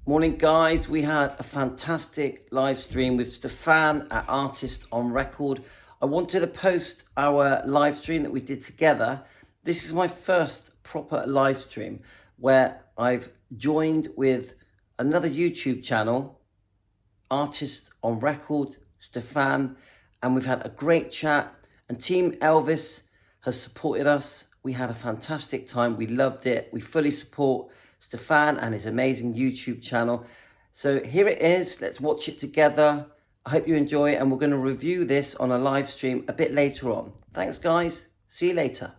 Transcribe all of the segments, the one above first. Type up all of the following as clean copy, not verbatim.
Morning, guys. We had a fantastic live stream with Stefan at Artist on Record. I wanted to post our live stream that we did together. This is my first proper live stream where I've joined with another YouTube channel, Artist on Record, Stefan, and we've had a great chat. And Team Elvis has supported us. We had a fantastic time. We loved it. We fully support Stefan and his amazing YouTube channel. So here it is. Let's watch it together. I hope you enjoy it, and we're going to review this on a live stream a bit later on. Thanks, guys. See you later.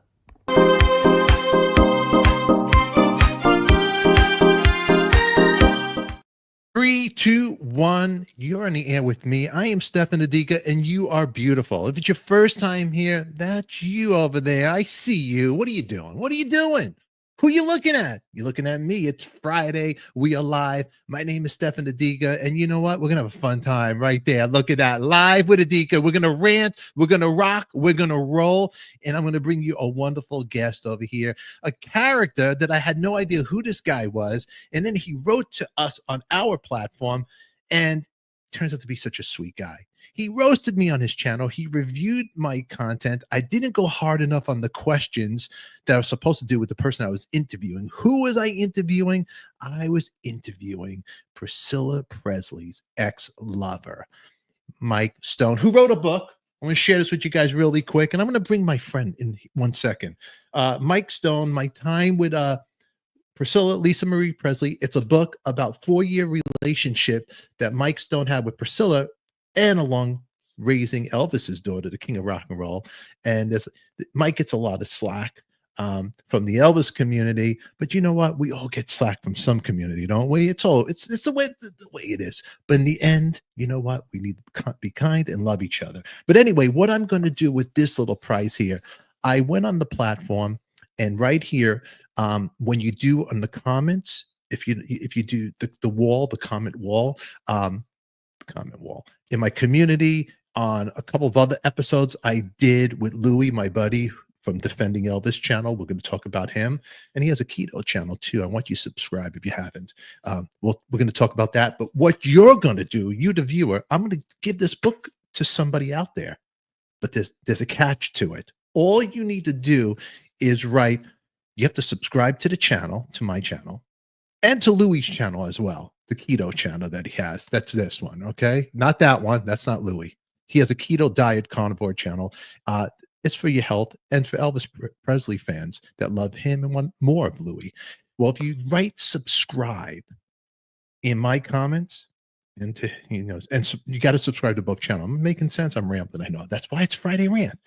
3, 2, 1. You're on the air with me. I am Stefan, and you are beautiful. If it's your first time here, that's you over there. I see you. What are you doing? What are you doing? Who are you looking at? You're looking at me. It's Friday. We are live. My name is Stefan Adika, and you know what? We're going to have a fun time right there. Look at that. Live with Adika. We're going to rant. We're going to rock. We're going to roll, and I'm going to bring you a wonderful guest over here, a character that I had no idea who this guy was, and then he wrote to us on our platform, and turns out to be such a sweet guy. He roasted me on his channel. He reviewed my content. I didn't go hard enough on the questions that I was supposed to do with the person I was interviewing. Who was I interviewing? I was interviewing Priscilla Presley's ex-lover, Mike Stone, who wrote a book. I'm going to share this with you guys really quick, and I'm going to bring my friend in 1 second. Mike Stone, My Time with Priscilla Lisa Marie Presley. It's a book about 4-year relationship that Mike Stone had with Priscilla, and along raising Elvis's daughter, the king of rock and roll. And Mike gets a lot of slack from the Elvis community, but you know what? We all get slack from some community, don't we? It's the way it is. But in the end, you know what? We need to be kind and love each other. But anyway, what I'm going to do with this little prize here, I went on the platform, and right here, when you do on the comments, if you do the wall, the comment wall in my community, on a couple of other episodes I did with Louis, my buddy from Defending Elvis channel. We're going to talk about him, and he has a keto channel too. I want you to subscribe if you haven't. We're going to talk about that. But what you're going to do, you the viewer, I'm going to give this book to somebody out there, but there's a catch to it. All you need to do is write. You have to subscribe to the channel, to my channel, and to Louis' channel as well, the keto channel that he has. That's this one, okay? Not that one. That's not Louis. He has a keto diet carnivore channel. It's for your health and for Elvis Presley fans that love him and want more of Louis. Well, if you write subscribe in my comments, and you got to subscribe to both channels. I'm making sense. I'm rambling. I know. That's why it's Friday Rant.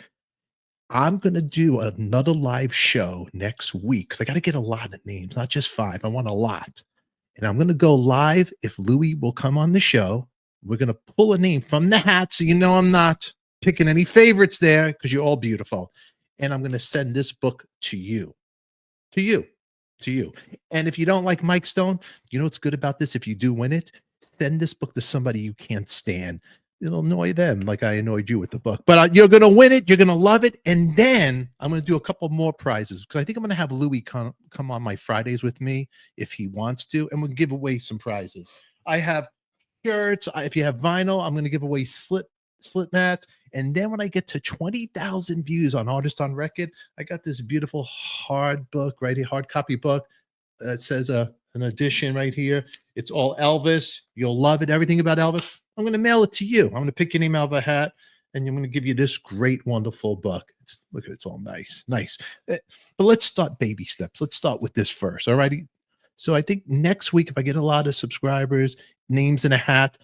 I'm going to do another live show next week because I got to get a lot of names, not just 5. I want a lot. And I'm going to go live if Louis will come on the show. We're going to pull a name from the hat, so you know I'm not picking any favorites there because you're all beautiful. And I'm going to send this book to you. And if you don't like Mike Stone, you know what's good about this? If you do win it, send this book to somebody you can't stand. It'll annoy them like I annoyed you with the book. But you're going to win it. You're going to love it. And then I'm going to do a couple more prizes because I think I'm going to have Louis come on my Fridays with me if he wants to. And we'll give away some prizes. I have shirts. If you have vinyl, I'm going to give away slip mats. And then when I get to 20,000 views on Artist on Record, I got this beautiful hard book right here, hard copy book. It says an edition right here. It's all Elvis. You'll love it. Everything about Elvis. I'm going to mail it to you. I'm going to pick your name out of a hat, and I'm going to give you this great, wonderful book. Look at it. It's all nice. But let's start baby steps. Let's start with this first. All righty. So I think next week, if I get a lot of subscribers, names in a hat,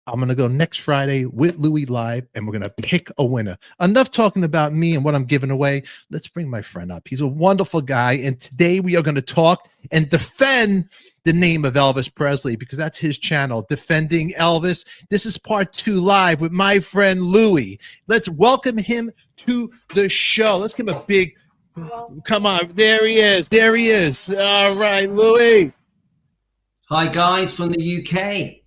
I'm going to go next Friday with Louis live, and we're going to pick a winner. Enough talking about me and what I'm giving away. Let's bring my friend up. He's a wonderful guy, and today we are going to talk and defend the name of Elvis Presley because that's his channel, Defending Elvis. This is part 2 live with my friend Louis. Let's welcome him to the show. Let's give him a big, come on. There he is. All right, Louis. Hi, guys from the UK.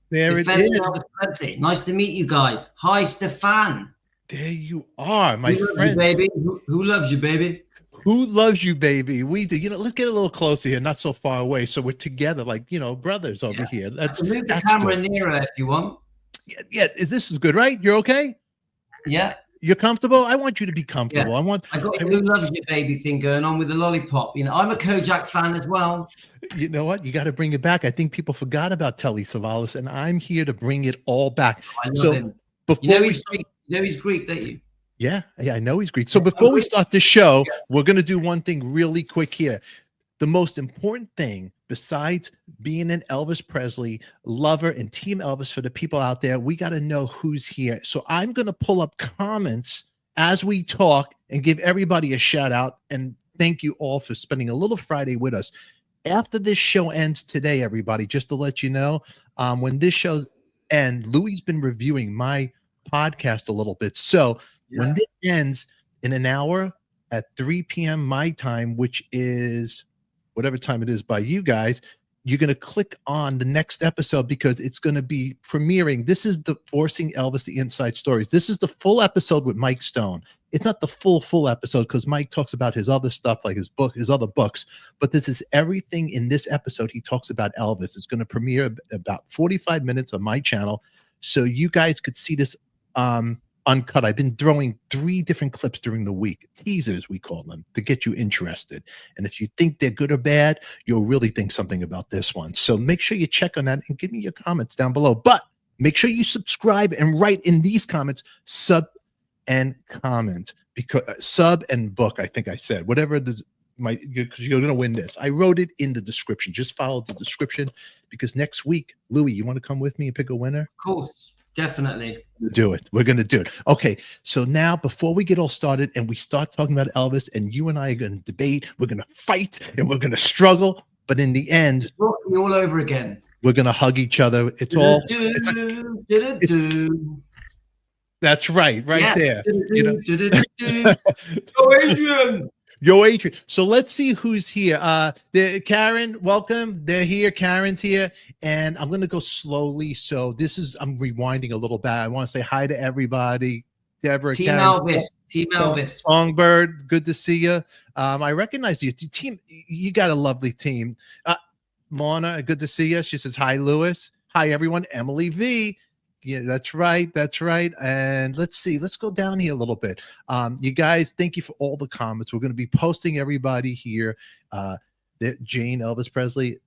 There it is. Nice to meet you guys. Hi, Stefan. There you are, my friend. Loves you, baby. Who loves you, baby? Who loves you, baby? We do. Let's get a little closer here, not so far away. So we're together, like, brothers over Yeah. here. I can move the That's camera good. nearer if you want. Yeah, this is good, right? You're okay? Yeah. You're comfortable? I want you to be Yeah. comfortable. I got the Who Loves You Baby thing going on with the lollipop. I'm a Kojak fan as well. You know what? You got to bring it back. I think people forgot about Telly Savalas, and I'm here to bring it all back. I love him. He's Greek. He's Greek, don't you? Yeah, I know he's Greek. So before we start the show, we're going to do one thing really quick here. The most important thing, besides being an Elvis Presley lover and Team Elvis for the people out there, we got to know who's here. So I'm going to pull up comments as we talk and give everybody a shout out. And thank you all for spending a little Friday with us. After this show ends today, everybody, just to let you know, when this show ends, Louie's been reviewing my podcast a little bit. So when this ends in an hour at 3 p.m. my time, which is whatever time it is by you guys, you're going to click on the next episode because it's going to be premiering. This is the Forcing Elvis, the Inside Stories. This is the full episode with Mike Stone. It's not the full episode because Mike talks about his other stuff, like his other books, but this is everything in this episode. He talks about Elvis. It's going to premiere about 45 minutes on my channel. So you guys could see this uncut. I've been throwing 3 different clips during the week, teasers we call them, to get you interested. And if you think they're good or bad, you'll really think something about this one. So make sure you check on that and give me your comments down below. But make sure you subscribe and write in these comments, sub and comment, because sub and book, I think I said, whatever because you're going to win this. I wrote it in the description. Just follow the description because next week, Louie, you want to come with me and pick a winner? Of course. Definitely. Do it. We're going to do it. Okay. So now before we get all started and we start talking about Elvis and you and I are going to debate, we're going to fight and we're going to struggle. But in the end, it's all over again. We're going to hug each other. It's all. That's right. Right there. Oh, Adrian. Yo, Adrian. So let's see who's here. Karen, welcome. They're here. Karen's here. And I'm going to go slowly. So I'm rewinding a little bit. I want to say hi to everybody. Deborah, Team Karen's Elvis. Team Elvis. Songbird, good to see you. I recognize you. Team, you got a lovely team. Lorna, good to see you. She says, hi, Lewis. Hi, everyone. Emily V. Yeah, that's right. That's right. And let's see. Let's go down here a little bit. You guys, thank you for all the comments. We're going to be posting everybody here. Jane, Elvis Presley.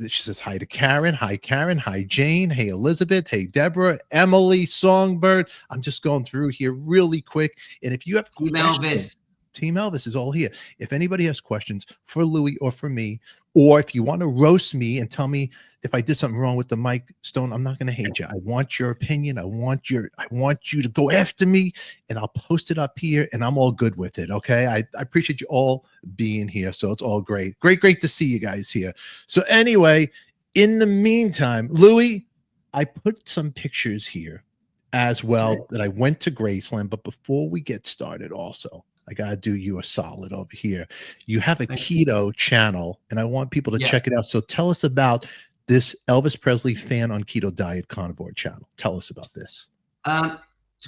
She says hi to Karen. Hi, Karen. Hi, Jane. Hey, Elizabeth. Hey, Deborah. Emily, Songbird. I'm just going through here really quick. And if you have questions, Team Elvis is all here. If anybody has questions for Louie or for me, or if you want to roast me and tell me if I did something wrong with the Mike Stone, I'm not going to hate you. I want your opinion. I want you to go after me, and I'll post it up here, and I'm all good with it. Okay. I appreciate you all being here. So it's all great. Great to see you guys here. So anyway, in the meantime, Louie, I put some pictures here as well that I went to Graceland. But before we get started, also, I got to do you a solid over here. You have a keto channel, and I want people to check it out. So tell us about this Elvis Presley fan on keto diet carnivore channel. Tell us about this. To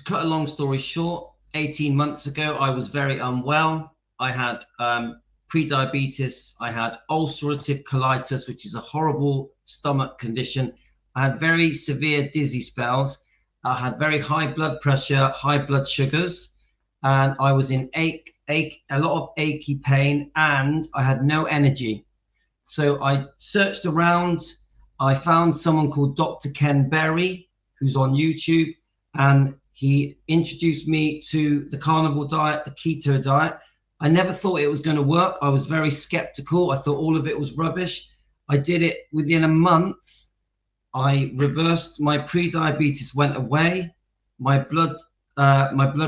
cut a long story short, 18 months ago, I was very unwell. I had pre-diabetes. I had ulcerative colitis, which is a horrible stomach condition. I had very severe dizzy spells. I had very high blood pressure, high blood sugars, and I was in a lot of achy pain, and I had no energy. So I searched around. I found someone called Dr. Ken Berry, who's on YouTube, and he introduced me to the carnivore diet, the keto diet. I never thought it was going to work. I was very skeptical. I thought all of it was rubbish. I did it within a month. I reversed my pre-diabetes, went away. My blood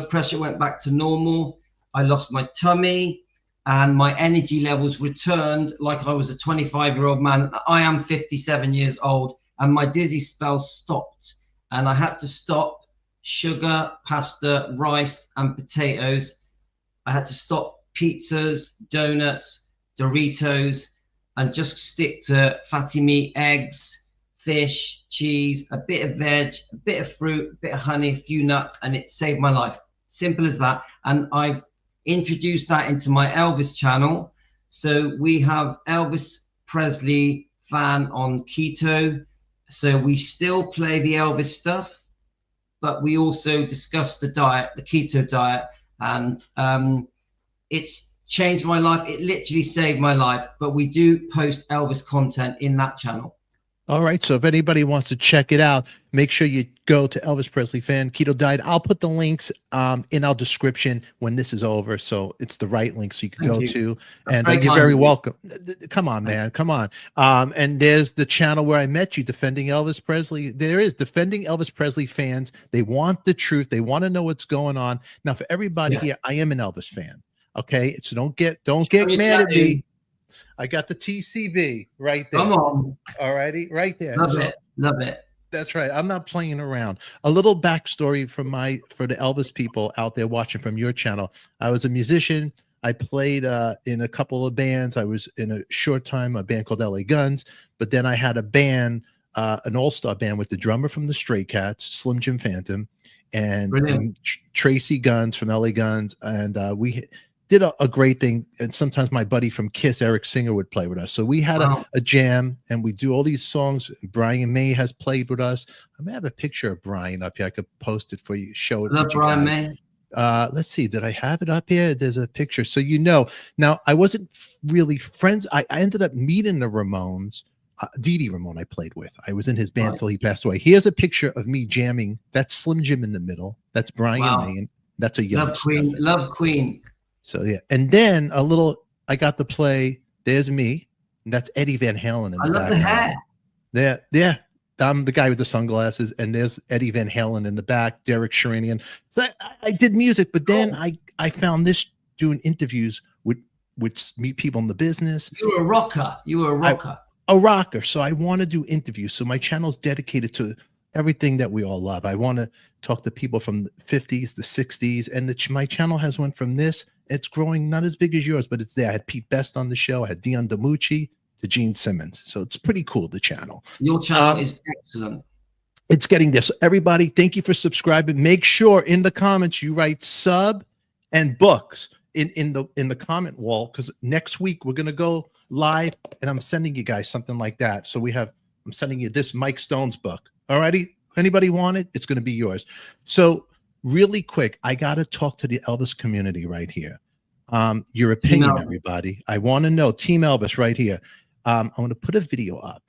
pressure went back to normal. I lost my tummy, and my energy levels returned like I was a 25-year-old man. I am 57 years old, and my dizzy spells stopped. And I had to stop sugar, pasta, rice, and potatoes. I had to stop pizzas, donuts, Doritos, and just stick to fatty meat, eggs, fish, cheese, a bit of veg, a bit of fruit, a bit of honey, a few nuts, and it saved my life. Simple as that. And I've introduced that into my Elvis channel. So we have Elvis Presley fan on keto. So we still play the Elvis stuff, but we also discuss the diet, the keto diet, and it's changed my life. It literally saved my life. But we do post Elvis content in that channel. All right. So if anybody wants to check it out, make sure you go to Elvis Presley Fan Keto Diet. I'll put the links in our description when this is over. So it's the right link so you can go to. And you're very welcome. Come on, man. Come on. And there's the channel where I met you, Defending Elvis Presley. There is Defending Elvis Presley fans. They want the truth. They want to know what's going on. Now, for everybody here, I am an Elvis fan. Okay. So don't get mad at me. I got the TCB right there. Come on. All righty, right there. Love it. Love it. That's right. I'm not playing around. A little backstory for the Elvis people out there watching from your channel. I was a musician. I played in a couple of bands. I was in a short time a band called LA Guns, but then I had a band, an all-star band with the drummer from the Stray Cats, Slim Jim Phantom, and Tracy Guns from LA Guns, and we did a great thing. And sometimes my buddy from Kiss, Eric Singer, would play with us. So we had a jam, and we do all these songs. Brian May has played with us. I may have a picture of Brian up here. I could post it for you, show it. Love Brian May. Let's see. Did I have it up here? There's a picture. So now I wasn't really friends. I ended up meeting the Ramones. Dee Dee Ramone I played with. I was in his band till he passed away. Here's a picture of me jamming. That's Slim Jim in the middle. That's Brian May. And that's a young Love Queen. Stefan. Love Queen. So yeah, and then I got to play. There's me, and that's Eddie Van Halen in the background. I love the hair. Yeah. I'm the guy with the sunglasses, and there's Eddie Van Halen in the back. Derek Sherinian. So I did music, but then I found this doing interviews with meet people in the business. You were a rocker. A rocker. So I want to do interviews. So my channel's dedicated to everything that we all love. I want to talk to people from the 50s, the 60s, and my channel has went from this. It's growing, not as big as yours, but it's there. I had Pete Best on the show. I had Dion DiMucci to Gene Simmons. So it's pretty cool, the channel. Your channel is excellent. It's getting there. So everybody, thank you for subscribing. Make sure in the comments you write sub and books in the comment wall, because next week we're going to go live, and I'm sending you guys something like that. So I'm sending you this Mike Stone's book. All righty? Anybody want it? It's going to be yours. So really quick, I got to talk to the Elvis community right here. Your opinion, everybody. I want to know. Team Elvis right here. I'm going to put a video up.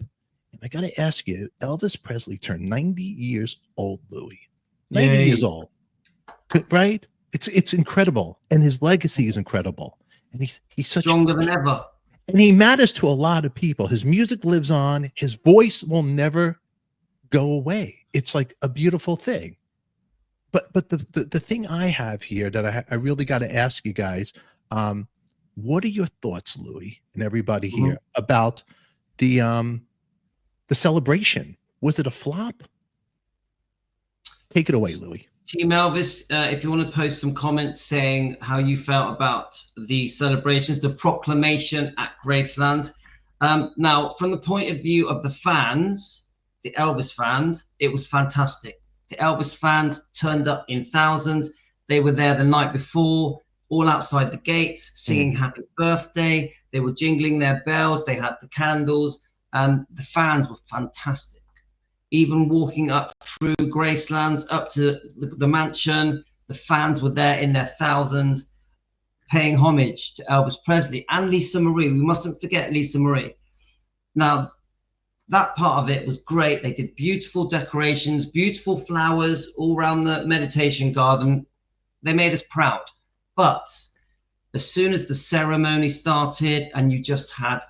And I got to ask you, Elvis Presley turned 90 years old, Louis. 90 years old. Right? It's incredible. And his legacy is incredible. And he's such stronger than ever. And he matters to a lot of people. His music lives on. His voice will never go away. It's like a beautiful thing. But the thing I have here that I really got to ask you guys, what are your thoughts, Louis, and everybody here about the celebration? Was it a flop? Take it away, Louis. Team Elvis, if you want to post some comments saying how you felt about the celebrations, the proclamation at Graceland. Now, from the point of view of the fans, the Elvis fans, it was fantastic. The Elvis fans turned up in thousands. They were there the night before, all outside the gates, singing happy birthday. They were jingling their bells. They had the candles, and the fans were fantastic. Even walking up through Graceland, up to the mansion, the fans were there in their thousands, paying homage to Elvis Presley and Lisa Marie. We mustn't forget Lisa Marie. Now, that part of it was great. They did beautiful decorations, beautiful flowers all around the meditation garden. They made us proud. But as soon as the ceremony started and you just had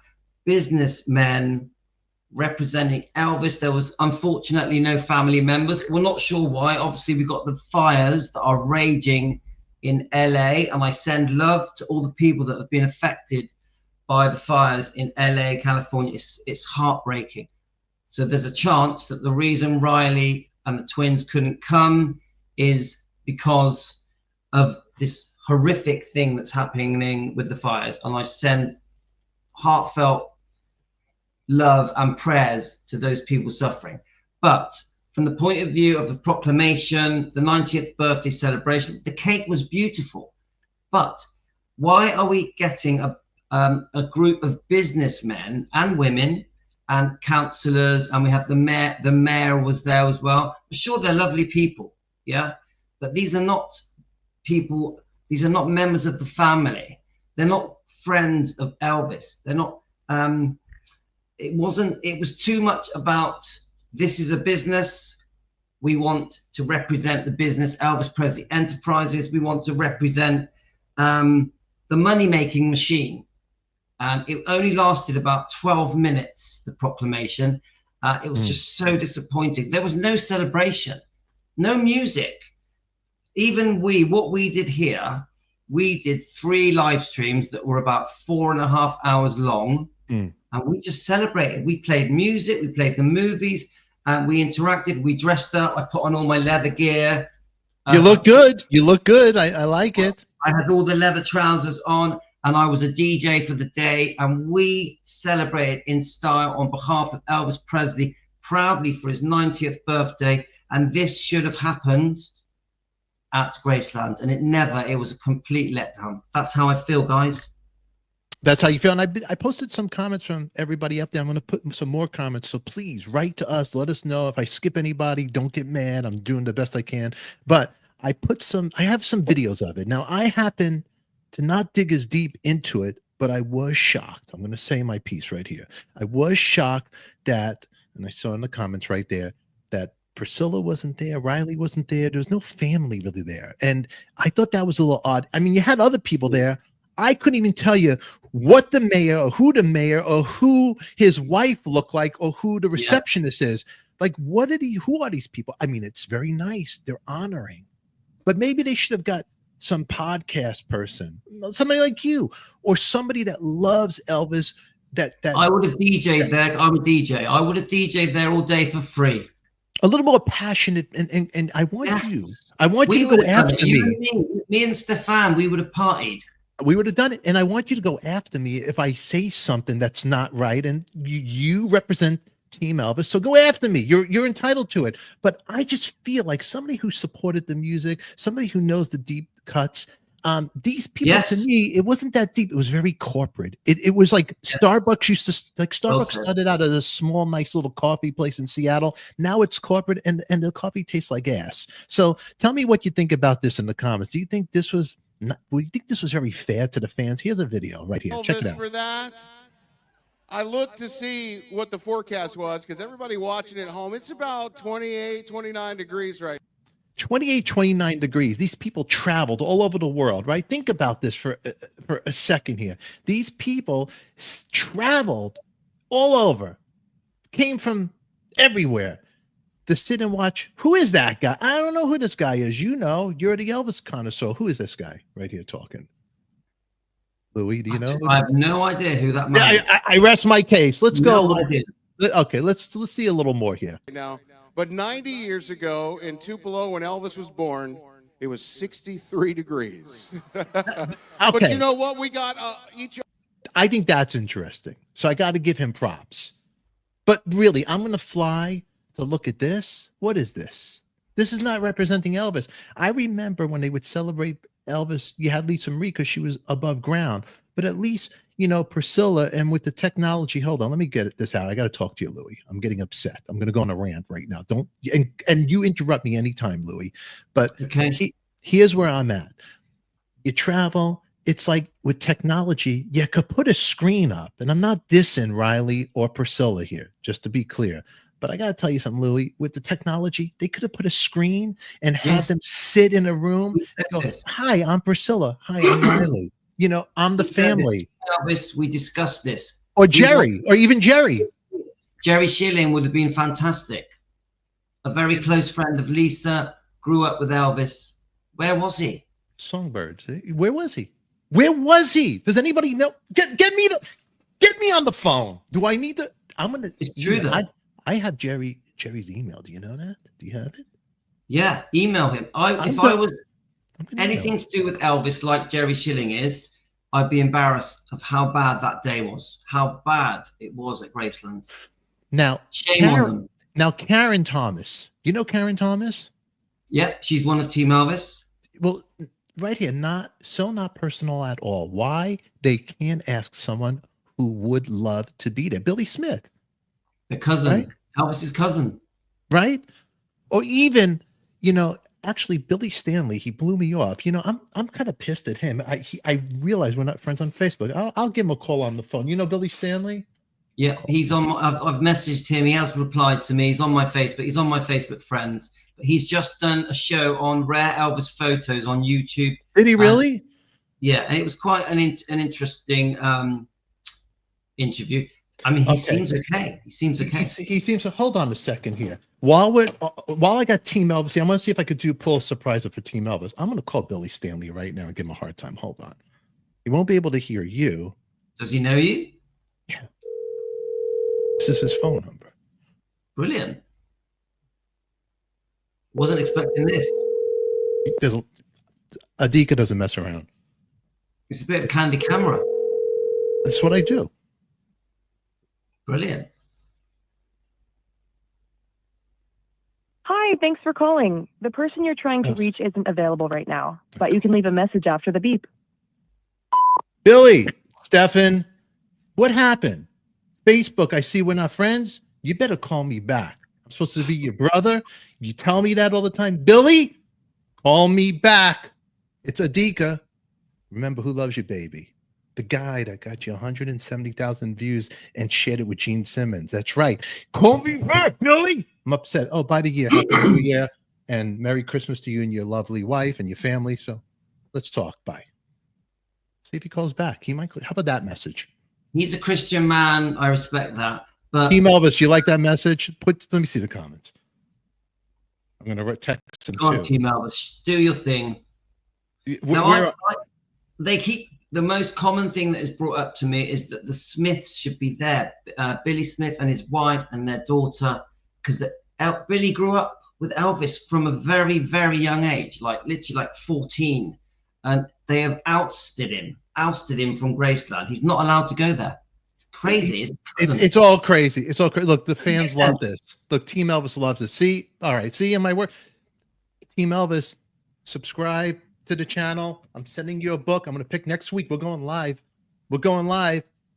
businessmen representing Elvis, there was unfortunately no family members. We're not sure why. Obviously, we've got the fires that are raging in LA, and I send love to all the people that have been affected by the fires in LA, California. It's heartbreaking. So there's a chance that the reason Riley and the twins couldn't come is because of this horrific thing that's happening with the fires. And I send heartfelt love and prayers to those people suffering. But from the point of view of the proclamation, the 90th birthday celebration, the cake was beautiful. But Why are we getting a group of businessmen and women and councillors, and we have the mayor? The mayor was there as well. I'm sure they're lovely people, yeah, but these are not people. These are not members of the family. They're not friends of Elvis. They're not. It wasn't. It was too much about, this is a business. We want to represent the business, Elvis Presley Enterprises. We want to represent the money-making machine. And it only lasted about 12 minutes, the proclamation. It was just so disappointing. There was no celebration, no music. Even what we did here, we did 3 live streams that were about 4.5 hours long. And we just celebrated. We played music, we played the movies, and we interacted. We dressed up. I put on all my leather gear. You look good. You look good. I like it. I had all the leather trousers on, and I was a DJ for the day. And we celebrated in style on behalf of Elvis Presley, proudly for his 90th birthday. And this should have happened at Graceland, and it never. It was a complete letdown. That's how I feel, guys. That's how you feel. And I posted some comments from everybody up there. I'm going to put some more comments. So please write to us. Let us know if I skip anybody. Don't get mad. I'm doing the best I can. But I have some videos of it. Now, I happen to not dig as deep into it, but I was shocked. I'm going to say my piece right here. I was shocked that, and I saw in the comments right there, that Priscilla wasn't there. Riley wasn't there. There was no family really there. And I thought that was a little odd. I mean, you had other people there. I couldn't even tell you what the mayor or who his wife looked like or who the receptionist is. Like, who are these people? I mean, it's very nice. They're honoring, but maybe they should have got some podcast person, somebody like you, or somebody that loves Elvis. That I would have DJ'd there. I'm a DJ. I would have DJ'd there all day for free. A little more passionate, and I want you to go after me. Me and Stefan, we would have partied. We would have done it. And I want you to go after me if I say something that's not right. And you represent Team Elvis, so go after me. You're entitled to it. But I just feel like somebody who supported the music, somebody who knows the deep cuts. These people, to me, it wasn't that deep. It was very corporate. It was like Starbucks used to, Starbucks started out as a small, nice little coffee place in Seattle. Now it's corporate, and the coffee tastes like ass. So tell me what you think about this in the comments. Do you think this was very fair to the fans? Here's a video right here. Check it out. For that, I looked to see what the forecast was, because everybody watching at home, it's about 28, 29 degrees right now. 28, 29 degrees. These people traveled all over the world, right? Think about this for a second here. These people traveled all over, came from everywhere to sit and watch. Who is that guy? I don't know who this guy is. You know, you're the Elvis connoisseur. Who is this guy right here talking? Louis, do you know? I have no idea who that man is. I rest my case. Let's go. No idea. Okay, let's see a little more here. Now, but 90 years ago in Tupelo, when Elvis was born, it was 63 degrees. Okay. But you know what? We got each. I think that's interesting. So I got to give him props. But really, I'm going to fly to look at this. What is this? This is not representing Elvis. I remember when they would celebrate Elvis, you had Lisa Marie because she was above ground. But at least, you know, Priscilla, and with the technology, hold on, let me get this out. I got to talk to you, Louis. I'm getting upset. I'm going to go on a rant right now. Don't, and you interrupt me anytime, Louis. But okay. Here's where I'm at. You travel. It's like with technology, you could put a screen up, and I'm not dissing Riley or Priscilla here, just to be clear. But I got to tell you something, Louis, with the technology, they could have put a screen and have them sit in a room and go, hi, I'm Priscilla. Hi, I'm Riley. You know, I'm the family. Elvis, we discussed this. Or Jerry, or even Jerry. Jerry Schilling would have been fantastic. A very close friend of Lisa, grew up with Elvis. Where was he? Songbird. Where was he? Where was he? Does anybody know? Get me on the phone. Do I need to? I'm gonna. It's true though. I have Jerry's email. Do you know that? Do you have it? Yeah, email him. If I was anything to do with Elvis like Jerry Schilling is, I'd be embarrassed of how bad that day was. How bad it was at Graceland. Now, shame on them. Now, Karen Thomas. You know Karen Thomas? Yep, she's one of Team Elvis. Well, right here, not personal at all. Why they can't ask someone who would love to be there? Billy Smith, The right? cousin, Elvis's cousin. Right? Or even, actually Billy Stanley, he blew me off. I'm kind of pissed at him. I realize we're not friends on Facebook. I'll give him a call on the phone. You know Billy Stanley? Yeah, he's on. I've messaged him. He has replied to me. He's on my Facebook. He's on my Facebook friends. But he's just done a show on rare Elvis photos on YouTube. Did he really? Yeah, and it was quite an interesting interview. I mean, he seems okay. He seems okay. He seems to. Hold on a second here. While I got Team Elvis, I'm gonna see if I could pull a surprise for Team Elvis. I'm gonna call Billy Stanley right now and give him a hard time. Hold on. He won't be able to hear you. Does he know you? Yeah. This is his phone number. Brilliant. Wasn't expecting this. Adika doesn't mess around. It's a bit of candy camera. That's what I do. Brilliant. Hi, thanks for calling. The person you're trying to reach isn't available right now, but you can leave a message after the beep. Billy, Stefan, what happened? Facebook, I see we're not friends. You better call me back. I'm supposed to be your brother. You tell me that all the time. Billy, call me back. It's Adika. Remember who loves you, baby. The guy that got you 170,000 views and shared it with Gene Simmons. That's right. Call me back, Billy. I'm upset. Oh, by the year, Happy New Year and Merry Christmas to you and your lovely wife and your family. So let's talk. Bye. See if he calls back. He might. How about that message? He's a Christian man. I respect that. But Team Elvis, you like that message? Let me see the comments. I'm going to text him go on, too. Team Elvis, do your thing. They keep the most common thing that is brought up to me is that the Smiths should be there. Billy Smith and his wife and their daughter, because Billy grew up with Elvis from a very, very young age, like literally like 14, and they have ousted him from Graceland. He's not allowed to go there. It's crazy. It's all crazy. It's all crazy. Look, the fans love this. Look, Team Elvis loves it. See, all right. See, in my work, Team Elvis, subscribe to the channel. I'm sending you a book. I'm going to pick next week. We're going live.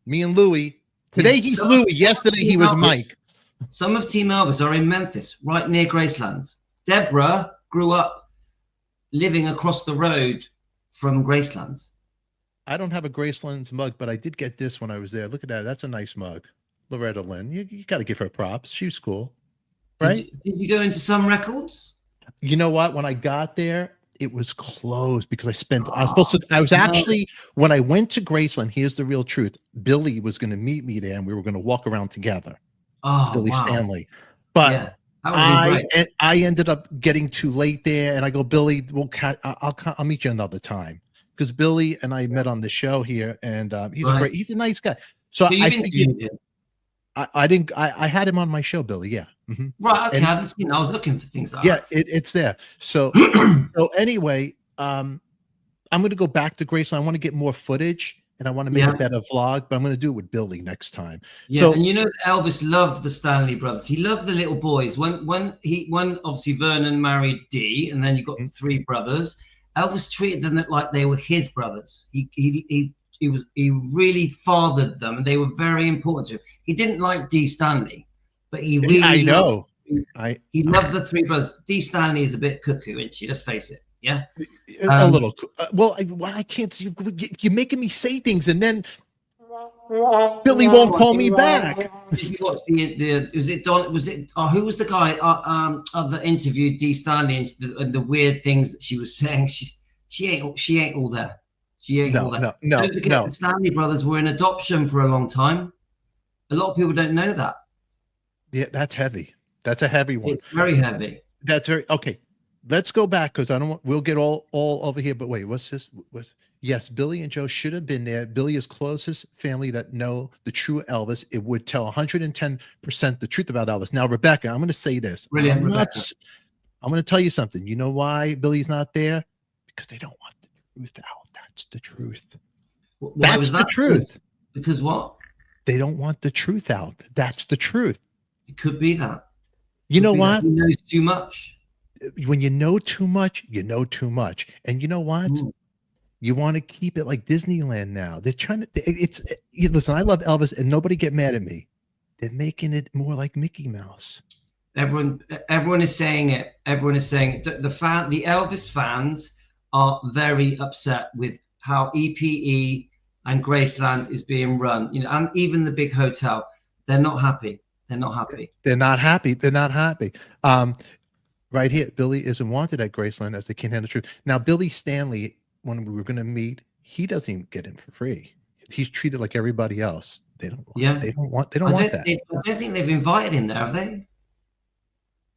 Me and Louie. Today he's Louie. Yesterday he was Mike. Some of Team Elvis are in Memphis, right near Graceland. Deborah grew up living across the road from Graceland. I don't have a Graceland's mug, but I did get this when I was there. Look at that. That's a nice mug. Loretta Lynn. You got to give her props. She was cool. Right? Did you go into some records? You know what? When I got there, it was closed because when I went to Graceland, here's the real truth. Billy was going to meet me there and we were going to walk around together. Billy Stanley. But I ended up getting too late there and I go, Billy, I'll meet you another time. Because Billy and I met on the show here and he's a nice guy. So I had him on my show, Billy. Yeah. Mm-hmm. Right. Okay. I haven't seen it. I was looking for things like that. Yeah, it's there. So, anyway, I'm going to go back to Graceland. I want to get more footage and I want to make a better vlog, but I'm going to do it with Billy next time. Yeah. So, and you know, Elvis loved the Stanley brothers. He loved the little boys. When obviously Vernon married Dee, and then you got the three brothers, Elvis treated them like they were his brothers. He really fathered them, and they were very important to him. He didn't like Dee Stanley. But he really loved the three brothers. Dee Stanley is a bit cuckoo, isn't she? Let's face it. Yeah. A little. Well, I can't see. You're making me say things and then Billy won't call me back. Did you watch who was the guy that interviewed Dee Stanley and the weird things that she was saying? She ain't all there. She ain't all there. No. Don't forget the Stanley brothers were in adoption for a long time. A lot of people don't know that. Yeah, that's heavy. That's a heavy one. It's very heavy. That's very okay. Let's go back because we'll get all over here. But wait, what's this? Yes, Billy and Joe should have been there. Billy is closest family that know the true Elvis. It would tell 110% the truth about Elvis. Now, Rebecca, I'm going to say this. Brilliant, I'm going to tell you something. You know why Billy's not there? Because they don't want the truth out. That's the truth. That's the truth. Because what? They don't want the truth out. That's the truth. It could be that. You know what? He knows too much. when you know too much, you know too much. And you know what? You want to keep it like Disneyland now. They're trying to. Listen. I love Elvis, and nobody get mad at me. They're making it more like Mickey Mouse. Everyone is saying it. Everyone is saying it. The Elvis fans are very upset with how EPE and Graceland is being run. You know, and even the big hotel, they're not happy. They're not happy. They're not happy. They're not happy. Right here, Billy isn't wanted at Graceland as they can't handle the truth. Now, Billy Stanley, when we were going to meet, he doesn't even get in for free. He's treated like everybody else. They don't. Yeah. They don't want that. I don't think they've invited him there, have they?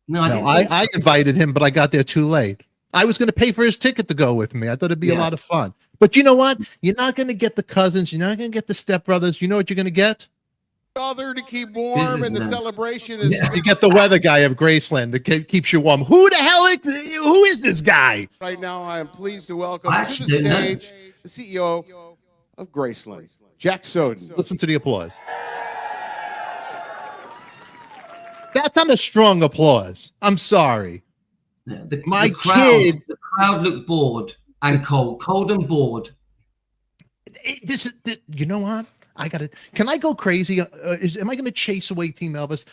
No, I invited him, but I got there too late. I was going to pay for his ticket to go with me. I thought it'd be a lot of fun. But you know what? You're not going to get the cousins. You're not going to get the stepbrothers. You know what you're going to get? Other to keep warm, and the celebration is. You get the weather guy of Graceland that keeps you warm. Who the hell who is this guy? Right now, I am pleased to welcome to the stage the CEO of Graceland, Jack Soden. Listen to the applause. That's not a strong applause. I'm sorry. The crowd looked bored and cold and bored. You know what? Can I go crazy? Am I going to chase away Team Elvis?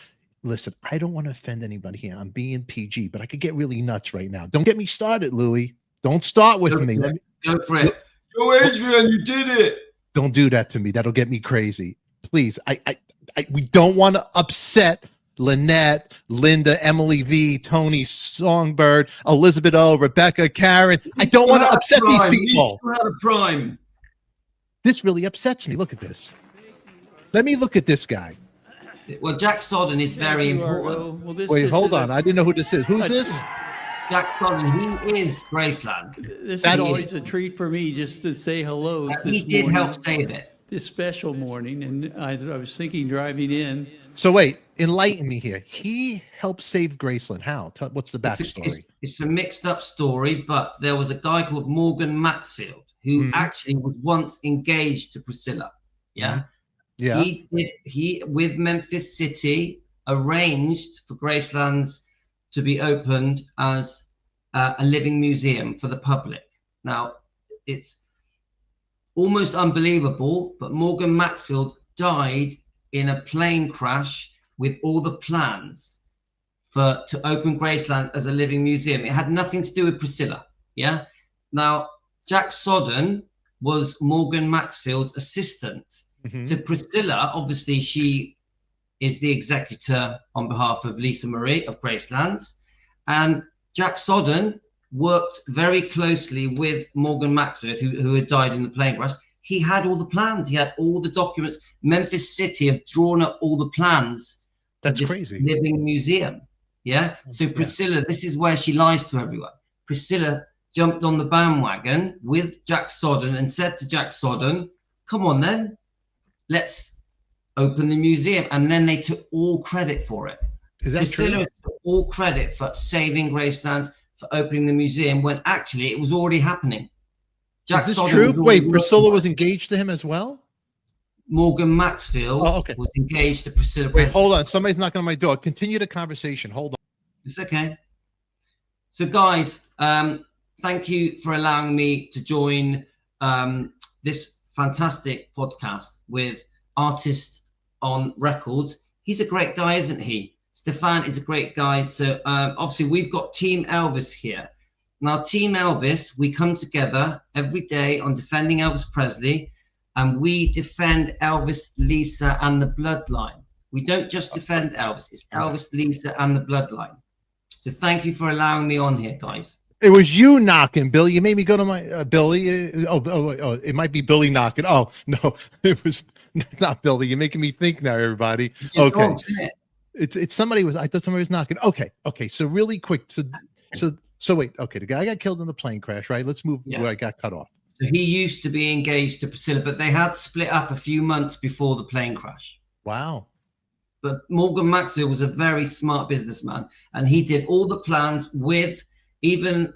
Listen, I don't want to offend anybody here. I'm being PG, but I could get really nuts right now. Don't get me started, Louis. Don't start with me. Go for it. Go, Adrian, you did it. Don't do that to me. That'll get me crazy. Please. We don't want to upset Lynette, Linda, Emily V, Tony Songbird, Elizabeth O, Rebecca, Karen. I don't want to upset these people. Prime. This really upsets me. Look at this. Let me look at this guy. Well, Jack Sodden is very important. Wait, hold on. I didn't know who this is. Who's this? Jack Sodden, he is Graceland. This is always a treat for me just to say hello. He did help save it. This special morning, and I was thinking driving in. So wait, enlighten me here. He helped save Graceland. How? What's the backstory? It's a mixed up story, but there was a guy called Morgan Maxfield who actually was once engaged to Priscilla. Yeah. Yeah. He with Memphis City arranged for Gracelands to be opened as a living museum for the public. Now, it's almost unbelievable, but Morgan Maxfield died in a plane crash with all the plans to open Graceland as a living museum. It had nothing to do with Priscilla. Yeah. Now, Jack Sodden was Morgan Maxfield's assistant. So Priscilla, obviously, she is the executor on behalf of Lisa Marie of Gracelands. And Jack Sodden worked very closely with Morgan Maxfield, who had died in the plane crash. He had all the plans. He had all the documents. Memphis City have drawn up all the plans. That's for this crazy. Living museum. Yeah. So Priscilla, this is where she lies to everyone. Priscilla jumped on the bandwagon with Jack Sodden and said to Jack Sodden, come on then, let's open the museum. And then they took all credit for it. Is that Priscilla true? took all credit for saving Graceland, for opening the museum, when actually it was already happening. Jack Is this Sodden true? was Wait, Priscilla was engaged to him as well? Morgan Maxfield was engaged to Priscilla. Wait, hold on. Somebody's knocking on my door. Continue the conversation. Hold on. It's okay. So, guys, thank you for allowing me to join this fantastic podcast with Artist on Records. He's a great guy, isn't he? Stefan is a great guy. So, obviously, we've got Team Elvis here. Now, Team Elvis, we come together every day on Defending Elvis Presley, and we defend Elvis, Lisa, and the bloodline. We don't just defend Elvis. It's Elvis, Lisa, and the bloodline. So thank you for allowing me on here, guys. It was you knocking, Billy. You made me go to my Billy. It might be Billy knocking. Oh, no, it was not Billy. You're making me think now, everybody. Okay. It's somebody was, I thought somebody was knocking. Okay. So really quick. So wait, okay. The guy got killed in the plane crash, right? Let's move where I got cut off. So he used to be engaged to Priscilla, but they had split up a few months before the plane crash. Wow. But Morgan Maxwell was a very smart businessman, and he did all the plans with even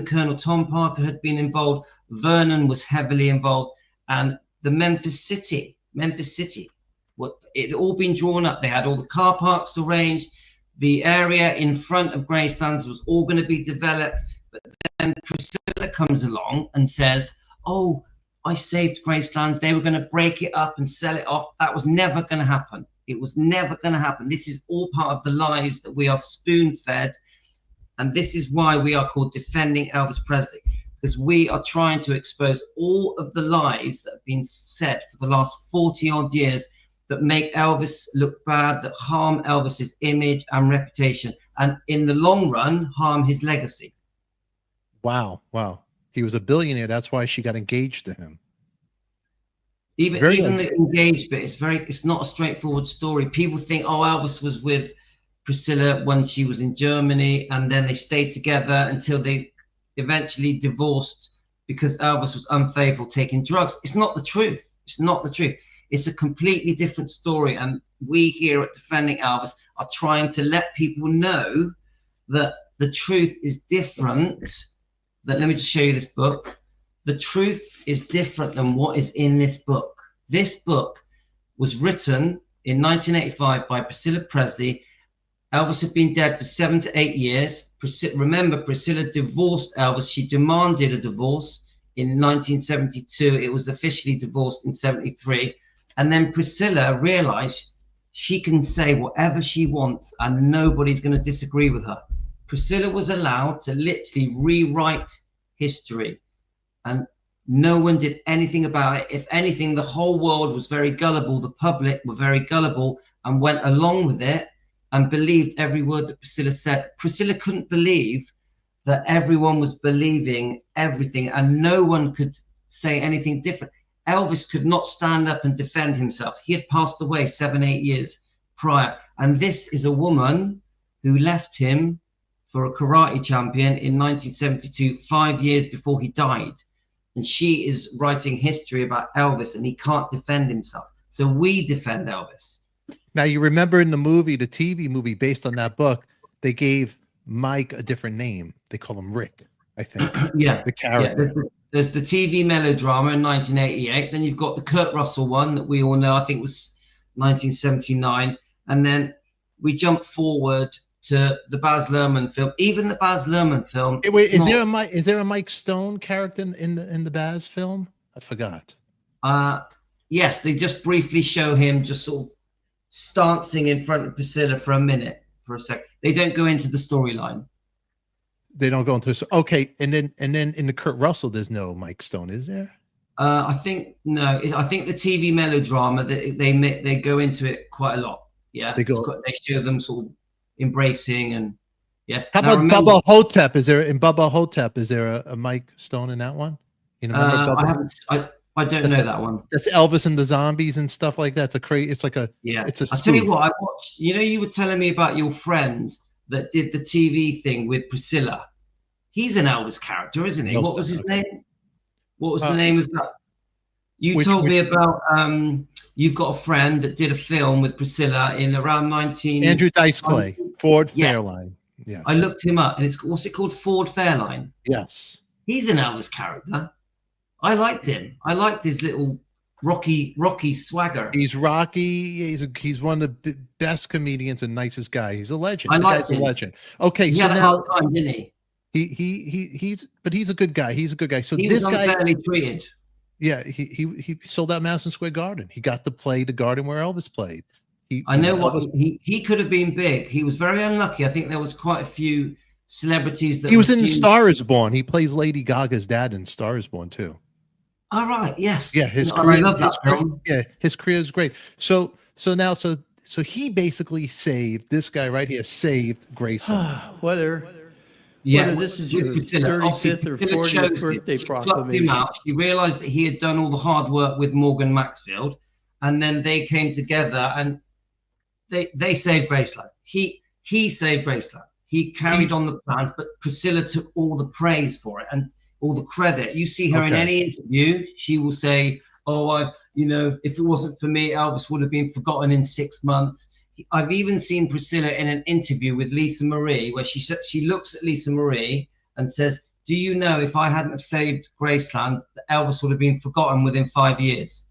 Colonel Tom Parker had been involved. Vernon was heavily involved, and the Memphis City, it had all been drawn up. They had all the car parks arranged. the area in front of Graceland was all going to be developed. But then Priscilla comes along and says, oh, I saved Graceland. They were going to break it up and sell it off. That was never going to happen. It was never going to happen. This is all part of the lies that we are spoon-fed. And this is why we are called Defending Elvis Presley, because we are trying to expose all of the lies that have been said for the last 40-odd years that make Elvis look bad, that harm Elvis's image and reputation, and in the long run, harm his legacy. Wow. Wow. He was a billionaire. That's why she got engaged to him. Even the engaged bit, it's not a straightforward story. People think, oh, Elvis was with Priscilla when she was in Germany, and then they stayed together until they eventually divorced because Elvis was unfaithful, taking drugs. It's not the truth. It's not the truth. It's a completely different story. And we here at Defending Elvis are trying to let people know that the truth is different. Let me just show you this book. The truth is different than what is in this book. This book was written in 1985 by Priscilla Presley. Elvis had been dead for 7 to 8 years. Remember, Priscilla divorced Elvis. She demanded a divorce in 1972. It was officially divorced in 73. And then Priscilla realized she can say whatever she wants and nobody's going to disagree with her. Priscilla was allowed to literally rewrite history, and no one did anything about it. If anything, the whole world was very gullible. The public were very gullible and went along with it and believed every word that Priscilla said. Priscilla couldn't believe that everyone was believing everything and no one could say anything different. Elvis could not stand up and defend himself. He had passed away 7, 8 years prior. And this is a woman who left him for a karate champion in 1972, 5 years before he died. And she is writing history about Elvis, and he can't defend himself. So we defend Elvis. Now, you remember in the movie, the TV movie based on that book, they gave Mike a different name. They call him Rick, I think. Yeah. The character. Yeah, there's the TV melodrama in 1988. Then you've got the Kurt Russell one that we all know, I think was 1979. And then we jump forward to the Baz Luhrmann film. Even the Baz Luhrmann film. Wait, is there a Mike Stone character in the Baz film? I forgot. Yes, they just briefly show him just sort of stancing in front of Priscilla for a minute, for a sec. They don't go into the storyline. They don't go into okay, and then in the Kurt Russell, there's no Mike Stone, is there? I think no. I think the TV melodrama they go into it quite a lot. Yeah, they show them sort of embracing and yeah. How about Bubba Hotep? Is there a Mike Stone in that one? You know, I haven't. I don't know that one. That's Elvis and the Zombies and stuff like that. It's like a yeah. It's a I'll tell you what I watched. You know, you were telling me about your friend that did the TV thing with Priscilla. He's an Elvis character, isn't he? What was his name? What was the name of that? You told me about you've got a friend that did a film with Priscilla in around 19. Andrew Dice Clay, Ford Fairline. Yeah. I looked him up, and what's it called? Ford Fairline. Yes. He's an Elvis character. I liked him. I liked his little rocky swagger. He's rocky. He's one of the best comedians and nicest guy. He's a legend. I like him. A legend. Okay, he so had a hard time, didn't he? He's a good guy. He's a good guy. So he this was guy unfairly treated. Yeah, he sold out Madison Square Garden. He got to play the garden where Elvis played. I know what he could have been big. He was very unlucky. I think there was quite a few celebrities that he was in Star Is Born. He plays Lady Gaga's dad in Star Is Born too. All right. Yes. Yeah. I love that film. Yeah. His career is great. So he basically saved this guy right here. Saved Graceland. Whether this is your 35th or 40th birthday proclamation. She realized that he had done all the hard work with Morgan Maxfield, and then they came together and they saved Graceland. He saved Graceland. He carried on the plans, but Priscilla took all the praise for it and all the credit. You see her in any interview, she will say, "Oh, if it wasn't for me, Elvis would have been forgotten in 6 months." I've even seen Priscilla in an interview with Lisa Marie where she looks at Lisa Marie and says, "Do you know if I hadn't have saved Graceland, Elvis would have been forgotten within 5 years?"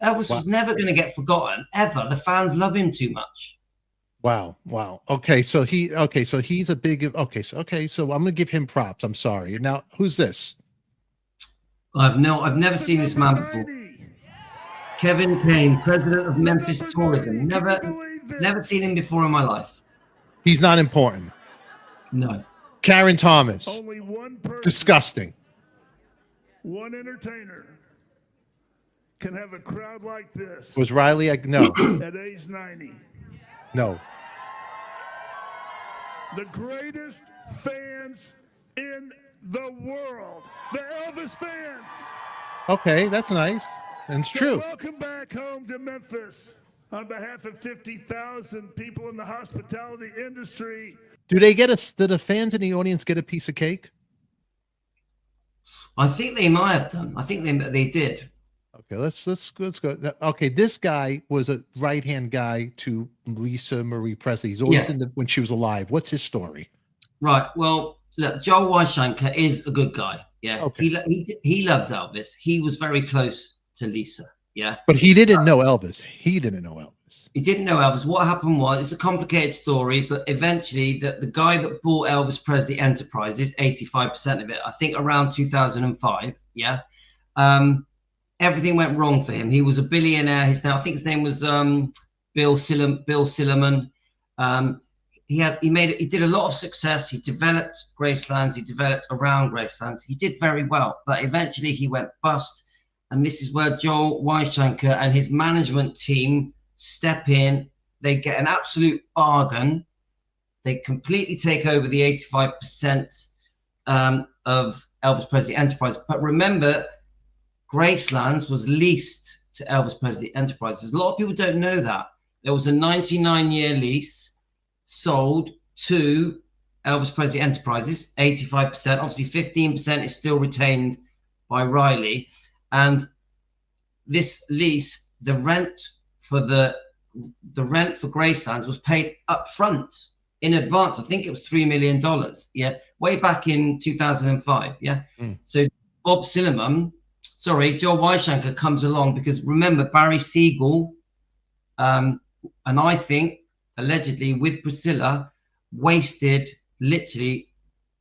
Elvis was never going to get forgotten, ever. The fans love him too much. Wow. Wow. Okay. So he's a big, so I'm going to give him props. I'm sorry. Now, who's this? I've never seen this man before. Kevin Kane, president of Memphis Tourism. Never seen him before in my life. He's not important. No. Karen Thomas. Only one person, disgusting. one entertainer can have a crowd like this. Was Riley? No. At age 90. No. The greatest fans in the world. The Elvis fans. Okay, that's nice. And it's true. Welcome back home to Memphis. On behalf of 50,000 people in the hospitality industry. Do the fans in the audience get a piece of cake? I think they might have done. I think they did. Okay, let's go. Okay, this guy was a right-hand guy to Lisa Marie Presley. He's always when she was alive. What's his story? Right. Well, look, Joel Weishanker is a good guy. Yeah. Okay. He loves Elvis. He was very close to Lisa. Yeah. But he didn't know Elvis. He didn't know Elvis. He didn't know Elvis. What happened was, it's a complicated story, but eventually the guy that bought Elvis Presley Enterprises, 85% of it, I think around 2005. Yeah. Everything went wrong for him. He was a billionaire. I think his name was Bill Silliman. He did a lot of success. He developed Gracelands. He developed around Gracelands. He did very well, but eventually he went bust. And this is where Joel Weishanker and his management team step in. They get an absolute bargain. They completely take over the 85% of Elvis Presley Enterprise. But remember, Gracelands was leased to Elvis Presley Enterprises. A lot of people don't know that. There was a 99-year lease sold to Elvis Presley Enterprises, 85%. Obviously, 15% is still retained by Riley. And this lease, the rent for Gracelands was paid up front in advance. I think it was $3 million. Yeah, way back in 2005. Yeah. So Joel Weishanker comes along because remember Barry Siegel, and I think allegedly with Priscilla, wasted literally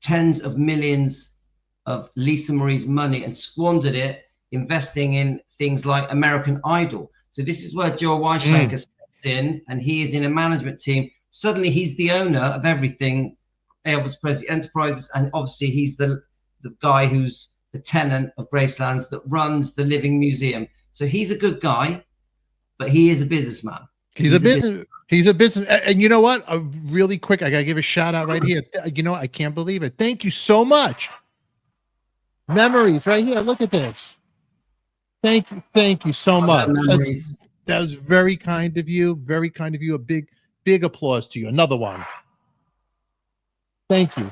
tens of millions of Lisa Marie's money and squandered it investing in things like American Idol. So this is where Joel Weishanker steps in, and he is in a management team. Suddenly he's the owner of everything Elvis Presley Enterprises, and obviously he's the guy who's the tenant of Gracelands that runs the Living Museum. So he's a good guy, but he is a businessman. He's a business. And you know what? Really quick, I got to give a shout out right here. You know, I can't believe it. Thank you so much. Memories right here. Look at this. Thank you so much. That was very kind of you. Very kind of you. A big applause to you. Another one. Thank you.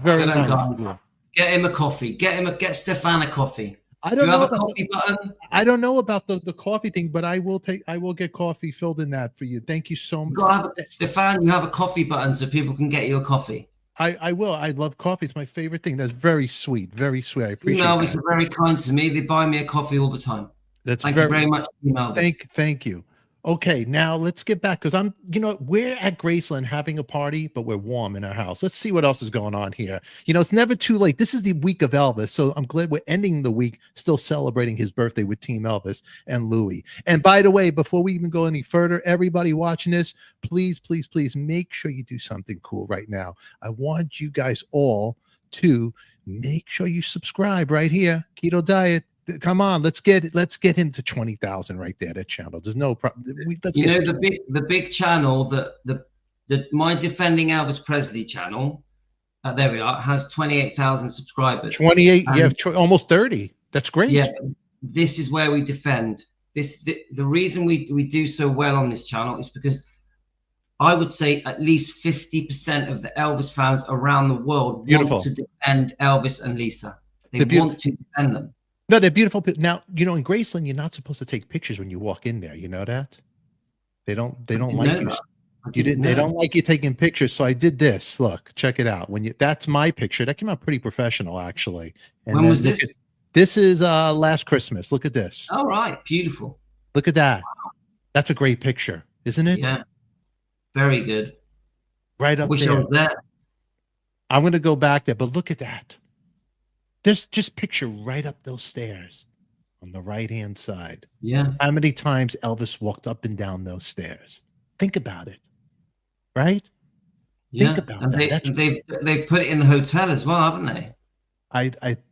Very nice of you. Get him a coffee. Get Stefan a coffee. I don't know about coffee button. I don't know about the coffee thing, but I will get coffee filled in that for you. Thank you so much. Stefan, you have a coffee button so people can get you a coffee. I will. I love coffee. It's my favorite thing. That's very sweet. Very sweet. I appreciate it. Elvis are very kind to me. They buy me a coffee all the time. Thank you very much, Elvis. Thank you. Okay, now let's get back because we're at Graceland having a party, but we're warm in our house. Let's see what else is going on here. It's never too late. This is the week of Elvis, so I'm glad we're ending the week still celebrating his birthday with Team Elvis and Louie. And by the way, before we even go any further, everybody watching this, please make sure you do something cool right now. I want you guys all to make sure you subscribe right here, Keto Diet. Come on, let's get him to 20,000 right there. That channel, there's no problem. The big channel that my Defending Elvis Presley channel, there we are, has 28,000 subscribers. 28, almost 30. That's great. Yeah, this is where we defend. The reason we do so well on this channel is because I would say at least 50% of the Elvis fans around the world want to defend Elvis and Lisa. They want to defend them. No, they're beautiful. Now, in Graceland, you're not supposed to take pictures when you walk in there. You know that? They don't like you. They don't like you taking pictures. So I did this. Look, check it out. That's my picture. That came out pretty professional, actually. And when was this? This is last Christmas. Look at this. All right, beautiful. Look at that. Wow. That's a great picture, isn't it? Yeah. Very good. Right up Wish there. I was there. I'm going to go back there, but look at that. There's just picture right up those stairs on the right-hand side. Yeah. How many times Elvis walked up and down those stairs? Think about it, right? Yeah. Think about and that. they've put it in the hotel as well, haven't they?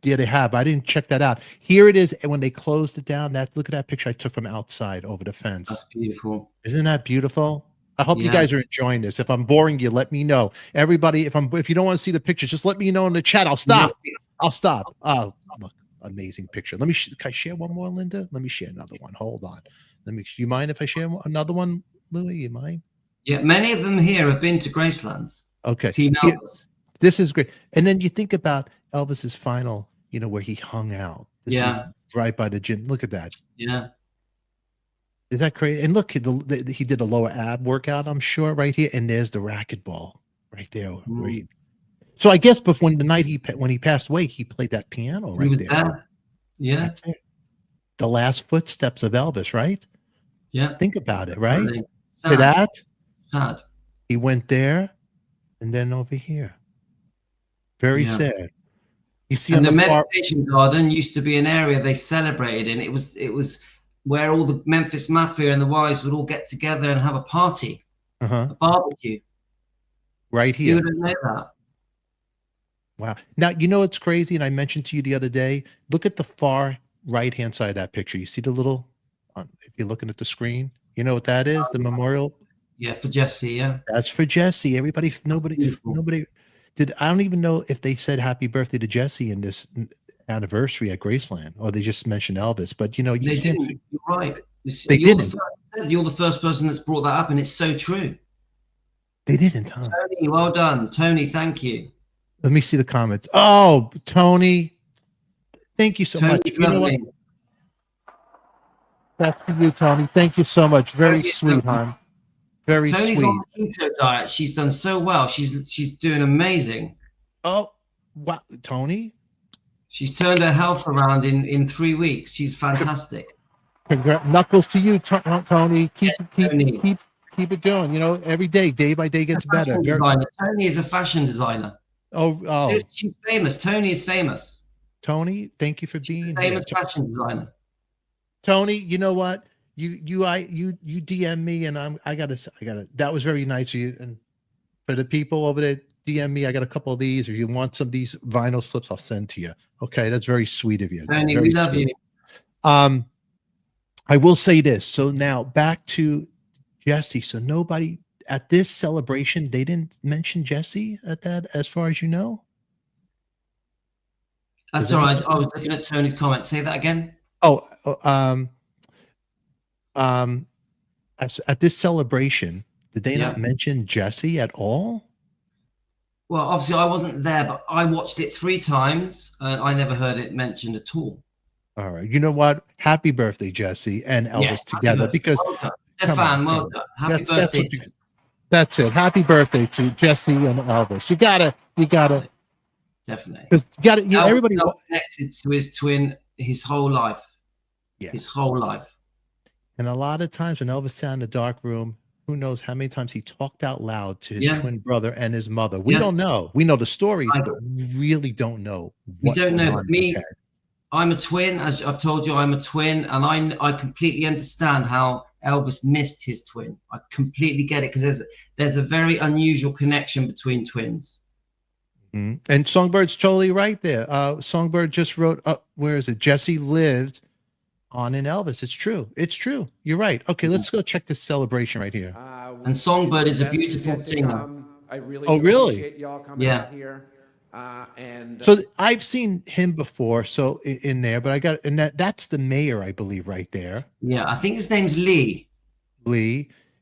Yeah, they have. I didn't check that out. Here it is. And when they closed it down, look at that picture I took from outside over the fence. That's beautiful. Isn't that beautiful? I hope you Yeah. guys are enjoying this. If I'm boring you, let me know. Everybody, if you don't want to see the pictures, just let me know in the chat. I'll stop. I'll stop. Oh, look, amazing picture. Let me. Can I share one more, Linda? Let me share another one. Hold on. You mind if I share another one, Louis? You mind? Yeah, many of them here have been to Graceland. Okay. Team Elvis. This is great. And then you think about Elvis's final, where he hung out. This was right by the gym. Look at that. Yeah. Is that crazy? And look, he did a lower ab workout, I'm sure, right here. And there's the racquetball right there. So I guess before the night when he passed away, he played that piano right there. Yeah. That's it. The last footsteps of Elvis, right? Yeah. Think about it, right? Sad. For that, Sad. he went there and then over here. Very sad. You see, and the meditation garden used to be an area they celebrated in. It was where all the Memphis Mafia and the wives would all get together and have a party, a barbecue. Right here. You wouldn't know that. Wow. Now, it's crazy, and I mentioned to you the other day, look at the far right-hand side of that picture. You see the little, if you're looking at the screen, you know what that is, the memorial? Yeah, for Jesse, yeah. That's for Jesse. Nobody I don't even know if they said happy birthday to Jesse in this anniversary at Graceland, or they just mentioned Elvis. But they didn't. You're right. They didn't. You're the first person that's brought that up, and it's so true. They didn't, huh? Tony, well done. Tony, thank you. Let me see the comments. Oh, Tony, thank you so much. You know what? That's for you, Tony. Thank you so much. Very sweet, hon. Very Tony's sweet. on the keto diet. She's done so well. She's doing amazing. Oh, wow, Tony. She's turned her health around in 3 weeks. She's fantastic. Knuckles to you, Tony. Keep it doing. Every day by day gets better. Tony is a fashion designer. Oh. She's famous. Tony is famous. Tony, thank you for being here. Famous fashion designer. Tony, you know what? You DM me, and I gotta. That was very nice of you. And for the people over there, DM me. I got a couple of these. If you want some of these vinyl slips, I'll send to you. Okay, that's very sweet of you. Tony, we love you. I will say this. So now back to Jesse. So nobody at this celebration, they didn't mention Jesse at that, as far as you know. That's all right. I was looking at Tony's comment. Say that again. At this celebration, did they not mention Jesse at all? Well, obviously I wasn't there, but I watched it 3 times and I never heard it mentioned at all. All right. You know what? Happy birthday, Jesse and Elvis together. Because Stefan, well done. Happy birthday. That's it. Happy birthday to Jesse and Elvis. You gotta definitely. Because everybody connected to his twin his whole life. Yeah. His whole life. And a lot of times when Elvis sat in the dark room, who knows how many times he talked out loud to his twin brother and his mother. We don't know. We know the stories, but we really don't know. We don't know. But me, I'm a twin. As I've told you, I'm a twin. And I completely understand how Elvis missed his twin. I completely get it, because there's a very unusual connection between twins. Mm-hmm. And Songbird's totally right there. Songbird just wrote up, where is it? Jesse lived on in Elvis. It's true. It's true. You're right. Okay, let's go check this celebration right here. And Songbird is a beautiful singer. I really appreciate y'all coming out here. So I've seen him before, so in there, but that's the mayor, I believe, right there. Yeah, I think his name's Lee.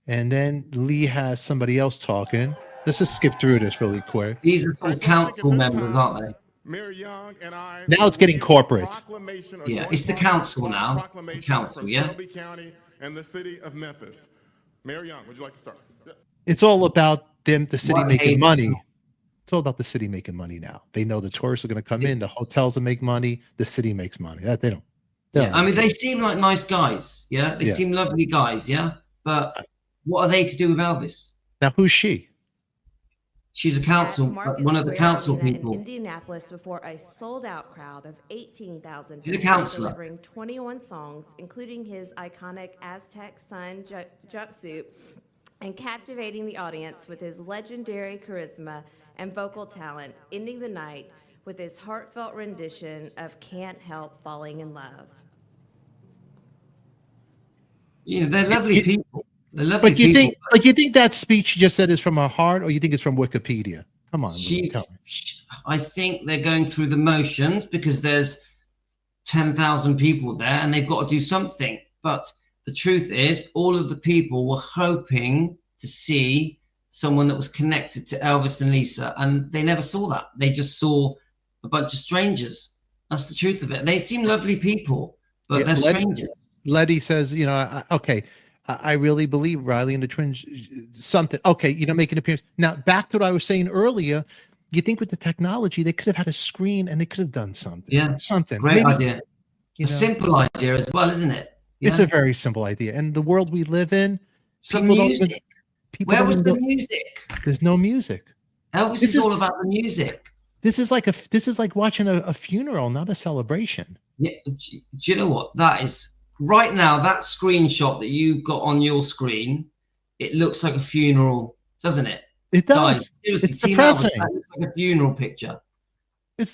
And then Lee has somebody else talking. Let's just skip through this really quick. These are some council members, aren't they? Mayor Young and I. Now it's getting corporate. Yeah, it's the council now. The council, yeah. Shelby County and the city of Memphis. Mayor Young, would you like to start? It's all about the city making money. It's all about the city making money now. They know the tourists are going to come in, the hotels will make money, the city makes money. They don't. I mean, they seem like nice guys. Yeah, they seem lovely guys. Yeah, but what are they to do with Elvis? Now, who's she? She's a council, one of the council people. In Indianapolis, before a sold-out crowd of 18,000 She's a people, counselor. delivering 21 songs, including his iconic Aztec sun jumpsuit, and captivating the audience with his legendary charisma and vocal talent, ending the night with his heartfelt rendition of "Can't Help Falling in Love." Yeah, they're lovely people. They're lovely people. But you think that speech she just said is from her heart, or you think it's from Wikipedia? Come on, tell me. I think they're going through the motions because there's 10,000 people there and they've got to do something. But the truth is, all of the people were hoping to see someone that was connected to Elvis and Lisa, and they never saw that. They just saw a bunch of strangers. That's the truth of it. They seem lovely people, but they're strangers. Letty says, I really believe Riley and the twins something. Okay, make an appearance. Now, back to what I was saying earlier, you think with the technology, they could have had a screen and they could have done something. Yeah. Something. Great idea. A simple idea as well, isn't it? Yeah. It's a very simple idea. And the world we live in, some music. Where was the music? There's no music. Elvis is all about the music. This is like watching a funeral, not a celebration. Yeah. Do you know what? That is right now, that screenshot that you got on your screen, it looks like a funeral, doesn't it? It does. Guys, seriously, it's Team depressing. Elvis, that looks like a funeral picture. It's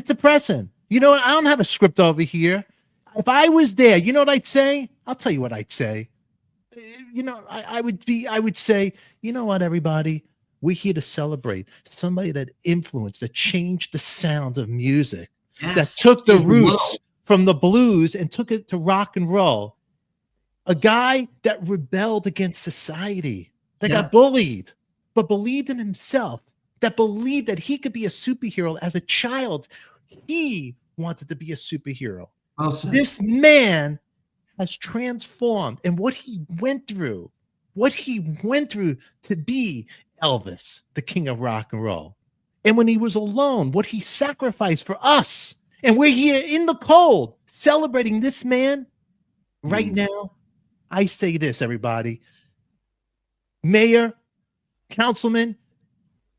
depressing. You know what? I don't have a script over here. If I was there, you know what I'd say? I'll tell you what I'd say. I would say, you know what, everybody? We're here to celebrate somebody that influenced, that changed the sound of music, that took the roots from the blues and took it to rock and roll. A guy that rebelled against society, that got bullied, but believed in himself, that believed that he could be a superhero as a child. He wanted to be a superhero. Awesome. This man has transformed, and what he went through to be Elvis, the king of rock and roll. And when he was alone, what he sacrificed for us. And we're here in the cold celebrating this man right now. I say this, everybody. Mayor, councilman,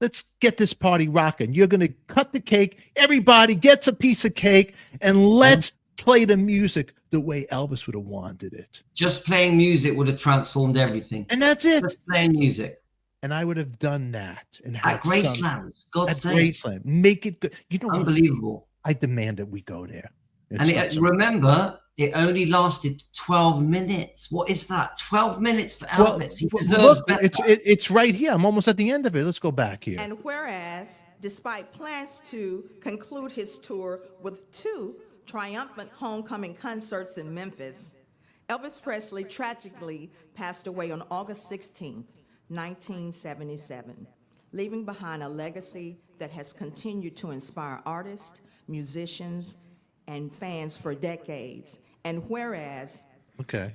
let's get this party rocking. You're going to cut the cake. Everybody gets a piece of cake, and let's play the music the way Elvis would have wanted it. Just playing music would have transformed everything. And that's it. Just playing music. And I would have done that. And at Graceland, God's sake. Graceland. Make it good. Unbelievable. I demand that we go there. Remember, it only lasted 12 minutes. What is that? 12 minutes for Elvis. He deserves better. It's right here. I'm almost at the end of it. Let's go back here. And whereas, despite plans to conclude his tour with 2 triumphant homecoming concerts in Memphis, Elvis Presley tragically passed away on August 16th, 1977, leaving behind a legacy that has continued to inspire artists, musicians, and fans for decades. And whereas,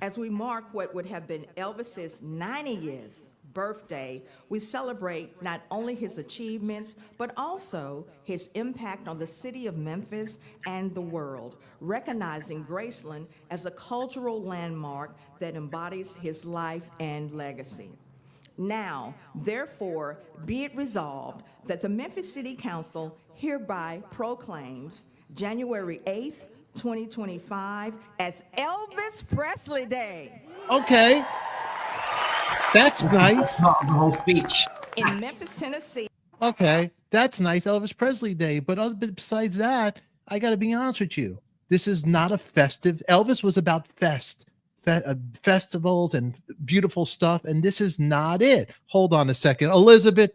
as we mark what would have been Elvis's 90th birthday, we celebrate not only his achievements, but also his impact on the city of Memphis and the world, recognizing Graceland as a cultural landmark that embodies his life and legacy. Now, therefore, be it resolved that the Memphis City Council hereby proclaims January 8th, 2025 as Elvis Presley Day. Okay. That's nice. The whole speech. In Memphis, Tennessee. Okay. That's nice. Elvis Presley Day. But besides that, I got to be honest with you. This is not a festive. Elvis was about festivals and beautiful stuff, and this is not it. Hold on a second. Elizabeth.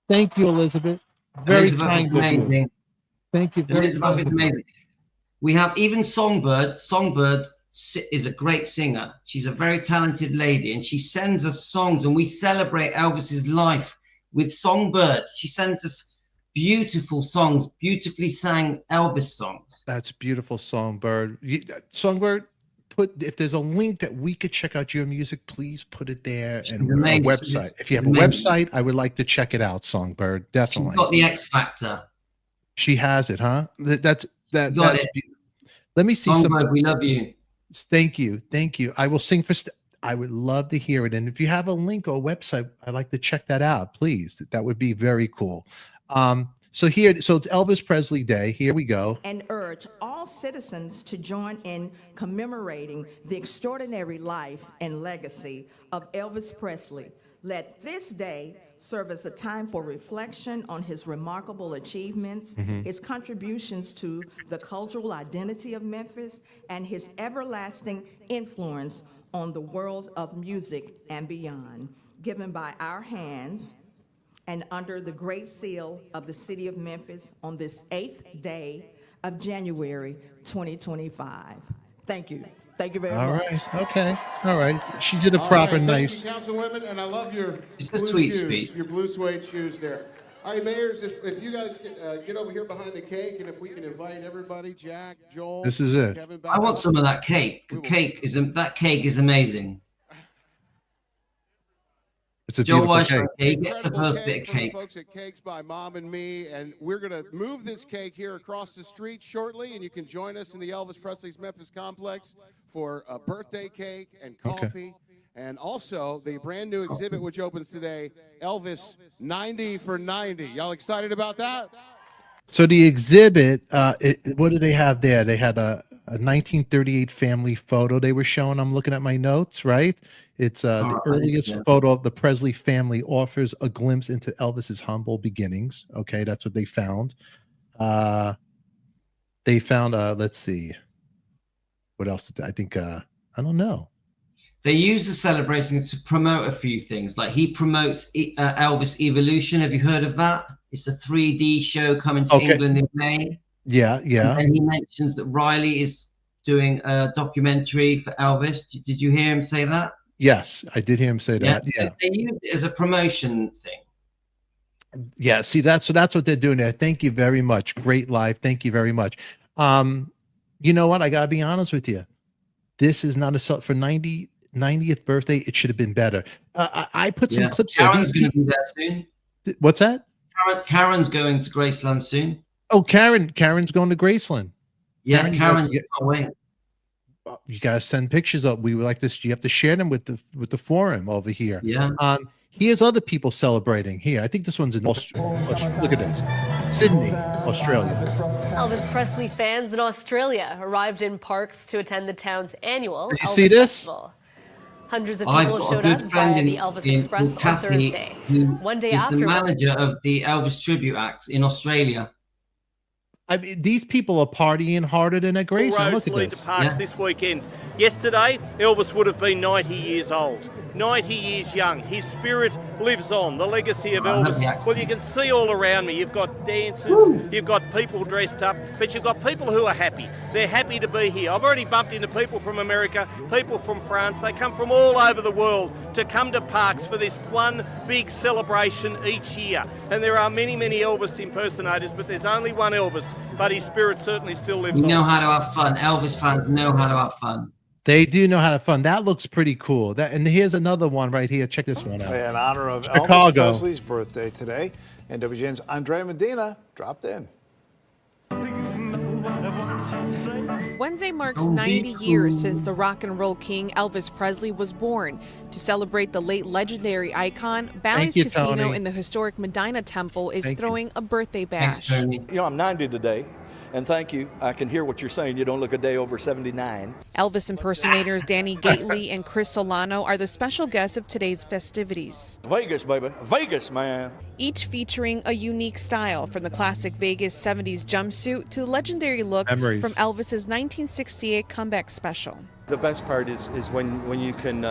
Thank you, Elizabeth. Very kind of you. Thank you. Elizabeth is amazing. We have even Songbird. Songbird is a great singer. She's a very talented lady, and she sends us songs, and we celebrate Elvis's life with Songbird. She sends us beautiful songs, beautifully sang Elvis songs. That's beautiful, Songbird. Songbird, if there's a link that we could check out your music, please put it there. And a website. If you have a website, I would like to check it out, Songbird. Definitely. She's got the X Factor. She has it, huh? That's it. Let me see Songbird, we love you. Thank you. I will sing for I would love to hear it. And if you have a link or a website, I'd like to check that out, please. That would be very cool. So it's Elvis Presley Day. Here we go. And urge all citizens to join in commemorating the extraordinary life and legacy of Elvis Presley. Let this day serve as a time for reflection on his remarkable achievements, his contributions to the cultural identity of Memphis, and his everlasting influence on the world of music and beyond, given by our hands and under the great seal of the city of Memphis on this 8th day of January 2025. Thank you. Thank you very much. All right. Okay. All right. She did a proper nice. Thank you, Councilwomen, and I love your It's a blue sweet shoes, speech. your blue suede shoes there. All right, mayors, if you guys can get over here behind the cake, and if we can invite everybody, Jack, Joel, This is it. Kevin, back I want up. some of that cake. That cake is amazing. It's a Joe beautiful cake. He gets the Incredible first bit of from the cake. folks at Cakes by Mom and Me, and we're going to move this cake here across the street shortly, and you can join us in the Elvis Presley's Memphis Complex for a birthday cake and coffee. And also the brand new exhibit, which opens today, Elvis 90 for 90. Y'all excited about that? So the exhibit, what did they have there? They had a 1938 family photo they were showing. I'm looking at my notes, right? It's the earliest photo of the Presley family offers a glimpse into Elvis's humble beginnings. Okay, that's what they found. They found, let's see. What else did I think? I don't know. They use the celebration to promote a few things. Like he promotes Elvis Evolution. Have you heard of that? It's a 3D show coming to England in May. Yeah, yeah. And he mentions that Riley is doing a documentary for Elvis. Did you hear him say that? Yes, I did hear him say that. Yeah. They use it as a promotion thing. Yeah, see, that's what they're doing there. Thank you very much. Great live. Thank you very much. You know what? I gotta be honest with you. This is not for 90th birthday. It should have been better. I put some clips here. Karen's going to be there soon. What's that? Karen's going to Graceland soon. Oh, Karen's going to Graceland. Yeah, Karen's away. You guys send pictures up. We would like this. You have to share them with the forum over here. Yeah. Here's other people celebrating here. I think this one's in Australia. Look at this. Sydney, Australia. Elvis Presley fans in Australia arrived in parks to attend the town's annual Did you Elvis see this? Festival. Hundreds of people showed up via the Elvis Express on Thursday. One day after, the manager of the Elvis tribute acts in Australia. I mean, these people are partying harder than a Graceland. Look at lead this. to parks this weekend. Yesterday, Elvis would have been 90 years old. 90 years young. His spirit lives on. The legacy of Elvis. Well, you can see all around me. You've got dancers, you've got people dressed up, but you've got people who are happy. They're happy to be here. I've already bumped into people from America, people from France. They come from all over the world to come to parks for this one big celebration each year. And there are many, many Elvis impersonators, but there's only one Elvis, but his spirit certainly still lives on. You know how to have fun. Elvis fans know how to have fun. They do know how to have fun. That looks pretty cool. And here's another one right here. Check this one out. In honor of Chicago. Elvis Presley's birthday today, and WGN's Andrea Medina dropped in. Wednesday marks 90 years since the rock and roll king Elvis Presley was born. To celebrate the late legendary icon, Bally's Casino in the historic Medina Temple is throwing a birthday bash. You know, I'm 90 today. And thank you. I can hear what you're saying. You don't look a day over 79. Elvis impersonators Danny Gately and Chris Solano are the special guests of today's festivities. Vegas, baby. Vegas, man. Each featuring a unique style, from the classic Vegas 70s jumpsuit to the legendary look from Elvis's 1968 comeback special. The best part is when you can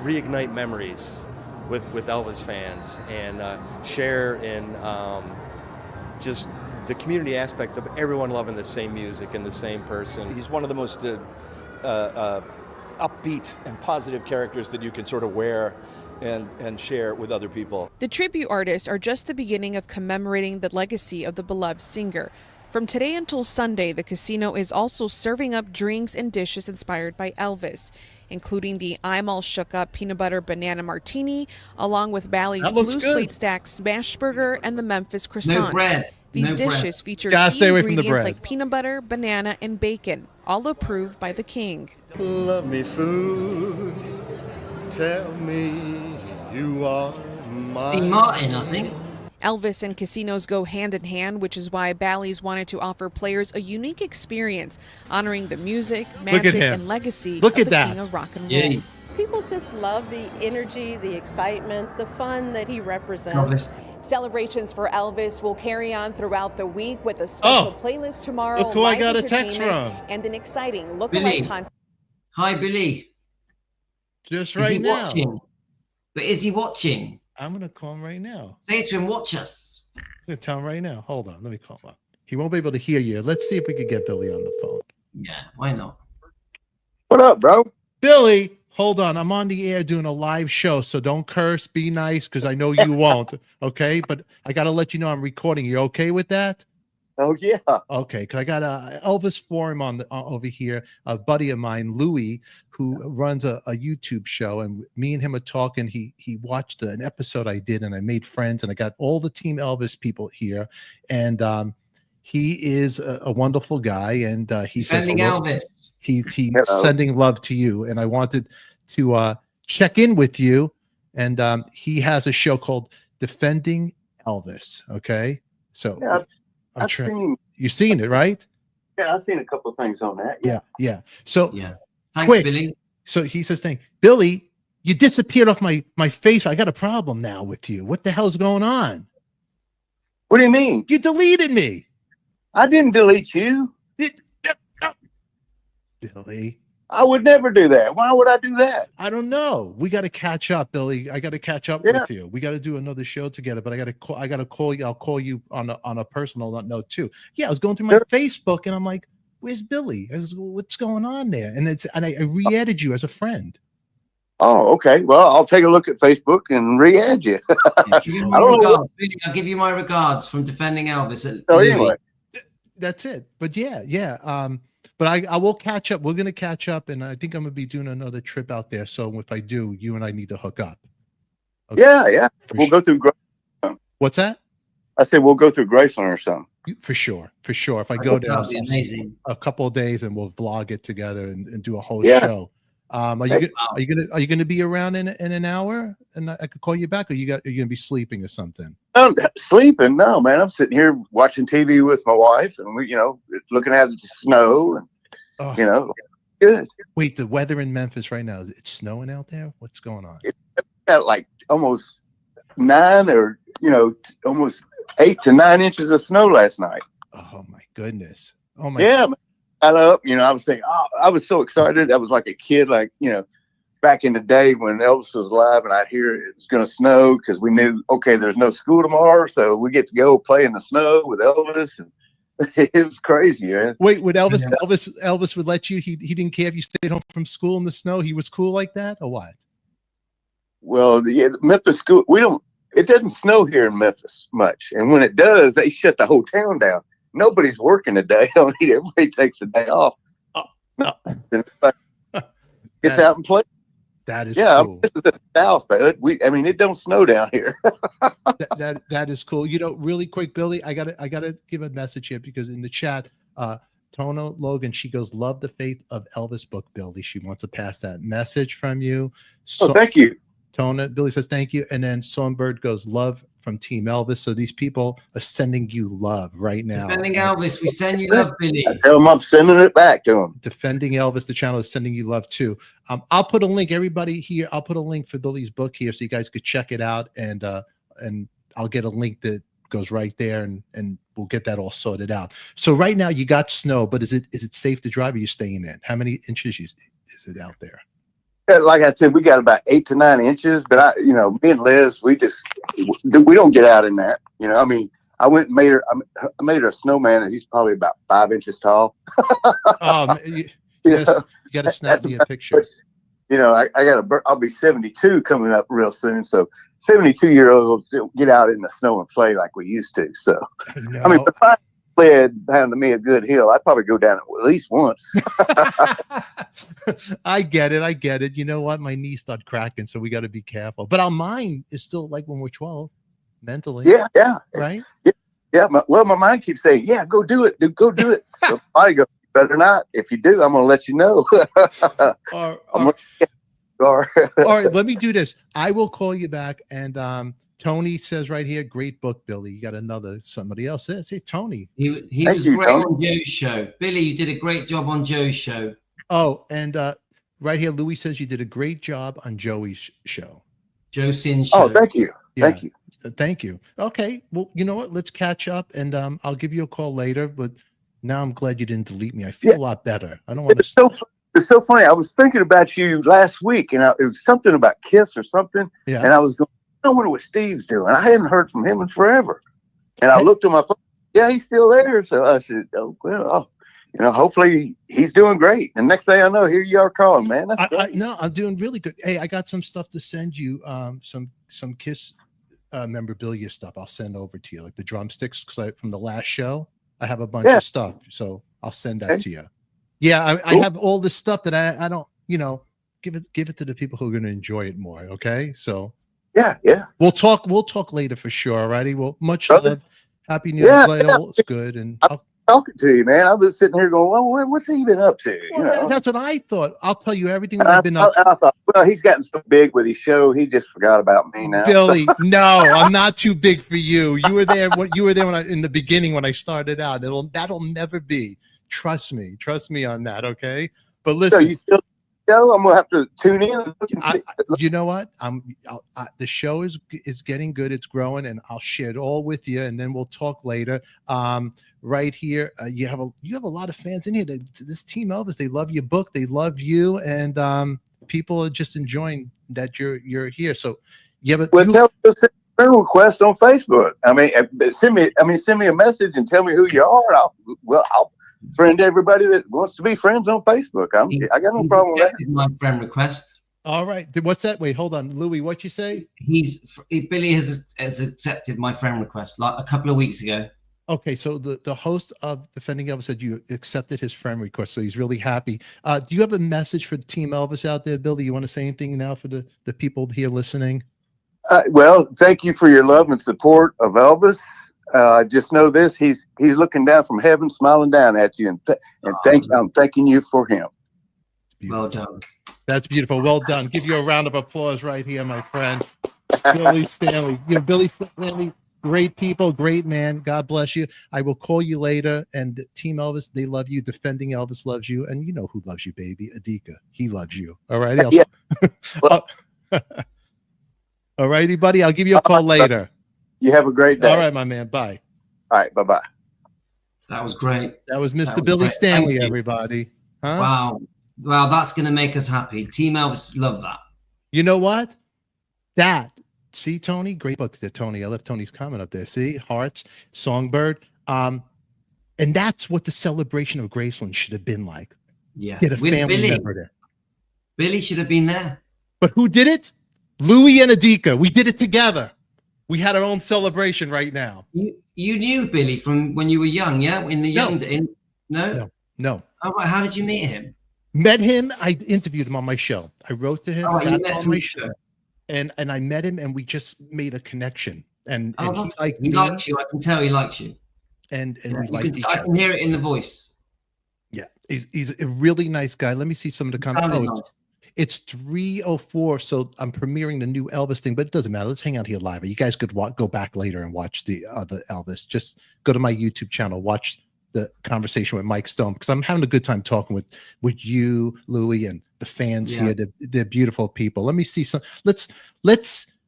reignite memories with Elvis fans and share in just the community aspect of everyone loving the same music and the same person. He's one of the most upbeat and positive characters that you can sort of wear and share with other people. The tribute artists are just the beginning of commemorating the legacy of the beloved singer. From today until Sunday, the casino is also serving up drinks and dishes inspired by Elvis, including the I'm All Shook Up peanut butter banana martini, along with Bally's blue slate stack smash burger and the Memphis croissant. No bread. These dishes feature key ingredients like peanut butter, banana, and bacon, all approved by the king. Love me food, tell me you are mine. Steve Martin, I think. Elvis and casinos go hand in hand, which is why Bally's wanted to offer players a unique experience, honoring the music, magic, and legacy of the king of rock and roll. People just love the energy, the excitement, the fun that he represents. Celebrations for Elvis will carry on throughout the week with a special playlist tomorrow. Look who I got a text from. And an exciting lookalike content. Hi, Billy. Just right now. Watching? But is he watching? I'm going to call him right now. Say to him, watch us. I'm going to tell him right now. Hold on. Let me call him up. He won't be able to hear you. Let's see if we can get Billy on the phone. Yeah, why not? What up, bro? Billy, hold on. I'm on the air doing a live show, so don't curse. Be nice, because I know you won't. Okay? But I got to let you know I'm recording. You okay with that? Oh, yeah. Okay, because I got a Elvis Forum on over here. A buddy of mine, Louis, who runs a YouTube show, and me and him are talking. He watched an episode I did, and I made friends, and I got all the Team Elvis people here, and he is a wonderful guy, and he says Elvis. He's sending love to you, and I wanted to check in with you, and he has a show called Defending Elvis. Okay, so. Yeah. You've seen it, right? Yeah, I've seen a couple of things on that. Yeah. So thanks, quick. Billy. So he says, Billy, you disappeared off my face. I got a problem now with you. What the hell's going on? What do you mean? You deleted me. I didn't delete you. Billy. I would never do that. Why would I do that? I don't know. We got to catch up, Billy. I got to catch up with you. We got to do another show together, but I got to call you. I'll call you on a personal note too. Yeah, I was going through my Facebook and I'm like, where's Billy? What's going on there? And I re-added you as a friend. Oh, okay. Well, I'll take a look at Facebook and re-add you. I'll give you my regards from Defending Elvis. Anyway. That's it. But yeah. But I will catch up. We're going to catch up, and I think I'm going to be doing another trip out there. So if I do, you and I need to hook up. Okay. Yeah. We'll go through Graceland. What's that? I said we'll go through Graceland or something. For sure. If I go down a couple of days, and we'll vlog it together and do a whole show. Are you gonna be around in an hour, and I could call you back, or are you gonna be sleeping or something? I'm sleeping? No, man. I'm sitting here watching TV with my wife, and we, looking at the snow, and good. Wait, the weather in Memphis right now, it's snowing out there? What's going on? It's got like almost 9 or almost 8 to 9 inches of snow last night. Oh my goodness! Oh my. Yeah. Got up, I was thinking, I was so excited. I was like a kid, back in the day when Elvis was alive, and I'd hear it's going to snow because we knew, okay, there's no school tomorrow, so we get to go play in the snow with Elvis, and it was crazy, man. Wait, would Elvis would let you? He didn't care if you stayed home from school in the snow. He was cool like that, or what? Well, the Memphis school, it doesn't snow here in Memphis much, and when it does, they shut the whole town down. Nobody's working today. Everybody takes a day off. It's out and play. That is cool. This is the South, but it don't snow down here. that is cool. Really quick, Billy, I gotta give a message here, because in the chat, Tona Logan, she goes, love the Faith of Elvis book, Billy. She wants to pass that message from you. So, thank you. Tona, Billy says thank you, and then Songbird goes, love from Team Elvis. So these people are sending you love right now. Defending Elvis, we send you love, Billy. I tell them I'm sending it back to them. Defending Elvis, the channel is sending you love too. I'll put a link, everybody here. I'll put a link for Billy's book here, so you guys could check it out, and I'll get a link that goes right there, and we'll get that all sorted out. So right now you got snow, but is it safe to drive? Or are you staying in? How many inches is it out there? Like I said, we got about 8 to 9 inches, but me and Liz, we don't get out in that. I went and made her a snowman, and he's probably about 5 inches tall. You got to snap me a picture. I'll be 72 coming up real soon. So 72-year-olds get out in the snow and play like we used to. So, if I sled down to me a good hill, I'd probably go down it at least once. I get it. You know what? My knees start cracking, so we got to be careful. But our mind is still like when we're 12, mentally. Yeah. Right? Yeah. My mind keeps saying, yeah, go do it. Go do it. So I go, better not. If you do, I'm going to let you know. All right, let me do this. I will call you back. And Tony says right here, great book, Billy. You got somebody else says, hey, Tony. He was great on Joe's show. Billy, you did a great job on Joe's show. Oh, and right here, Louis says you did a great job on Joey's show. Joe Sin's show. Oh, thank you. Yeah. Thank you. Thank you. Okay. Well, you know what? Let's catch up, and I'll give you a call later. But now I'm glad you didn't delete me. I feel a lot better. I don't want to. It's so funny. I was thinking about you last week, and it was something about Kiss or something. Yeah. And I was going, I wonder what Steve's doing. I hadn't heard from him in forever. And I looked at my phone. Yeah, he's still there. So I said, oh, well, hopefully he's doing great. And next thing I know, here you are calling, man. No, I'm doing really good. Hey, I got some stuff to send you. Some Kiss memorabilia stuff. I'll send over to you, like the drumsticks, because from the last show, I have a bunch of stuff. So I'll send that to you. Yeah, I have all this stuff that I don't, give it to the people who are going to enjoy it more. Okay, so yeah, we'll talk later for sure. Alrighty, well, much love, happy New Year later. It's good, and I'm talking to you, man. I was sitting here going, well, what's he been up to? Well, that's what I thought. I'll tell you everything that I've been up to. I thought, well, he's gotten so big with his show, he just forgot about me now. Billy, no, I'm not too big for you. You were there when in the beginning when I started out. That'll never be. Trust me on that, okay? But listen, so you still show? I'm gonna have to tune in. You know what? The show is getting good. It's growing, and I'll share it all with you, and then we'll talk later. Right here, you have a lot of fans in here. This Team Elvis, they love your book, they love you, and people are just enjoying that you're here. So you have a tell friend request on Facebook. I mean, send me a message and tell me who you are. I'll friend everybody that wants to be friends on Facebook. I got no problem with that. My friend request. All right. What's that? Wait, hold on, Louis. What you say? Billy has accepted my friend request like a couple of weeks ago. Okay, so the host of Defending Elvis said you accepted his friend request, so he's really happy. Do you have a message for Team Elvis out there, Billy? You want to say anything now for the people here listening? Well, thank you for your love and support of Elvis. Just know this: he's looking down from heaven, smiling down at you, I'm thanking you for him. Well done. That's beautiful. Well done. Give you a round of applause right here, my friend, Billy Stanley. Billy Stanley, great people, great man. God bless you. I will call you later. And Team Elvis, they love you. Defending Elvis loves you, and you know who loves you, baby. Adika, he loves you. All right. Yeah. All righty, buddy. I'll give you a call later. You have a great day. All right, my man. Bye. All right. Bye-bye. That was great. That was Mr. Billy Stanley, everybody. Huh? Wow, that's going to make us happy. Team Elvis love that. You know what? See, Tony? Great book there, Tony. I left Tony's comment up there. See? Hearts, Songbird. And that's what the celebration of Graceland should have been like. Yeah. Get a family member there. Billy should have been there. But who did it? Louis and Adika. We did it together. We had our own celebration right now. You knew Billy from when you were young, yeah? No? No. Oh, how did you meet him? Met him. I interviewed him on my show. I wrote to him. Oh, you met from my show. And I met him, and we just made a connection. And he likes you. I can tell he likes you. And we liked each other. I can hear it in the voice. Yeah, he's a really nice guy. Let me see some of the comments. It's 3:04, so I'm premiering the new Elvis thing, but it doesn't matter. Let's hang out here live. You guys could go back later and watch the other Elvis. Just go to my YouTube channel, watch the conversation with Mike Stone, because I'm having a good time talking with you, Louis, and the fans here. They're beautiful people. Let me see some.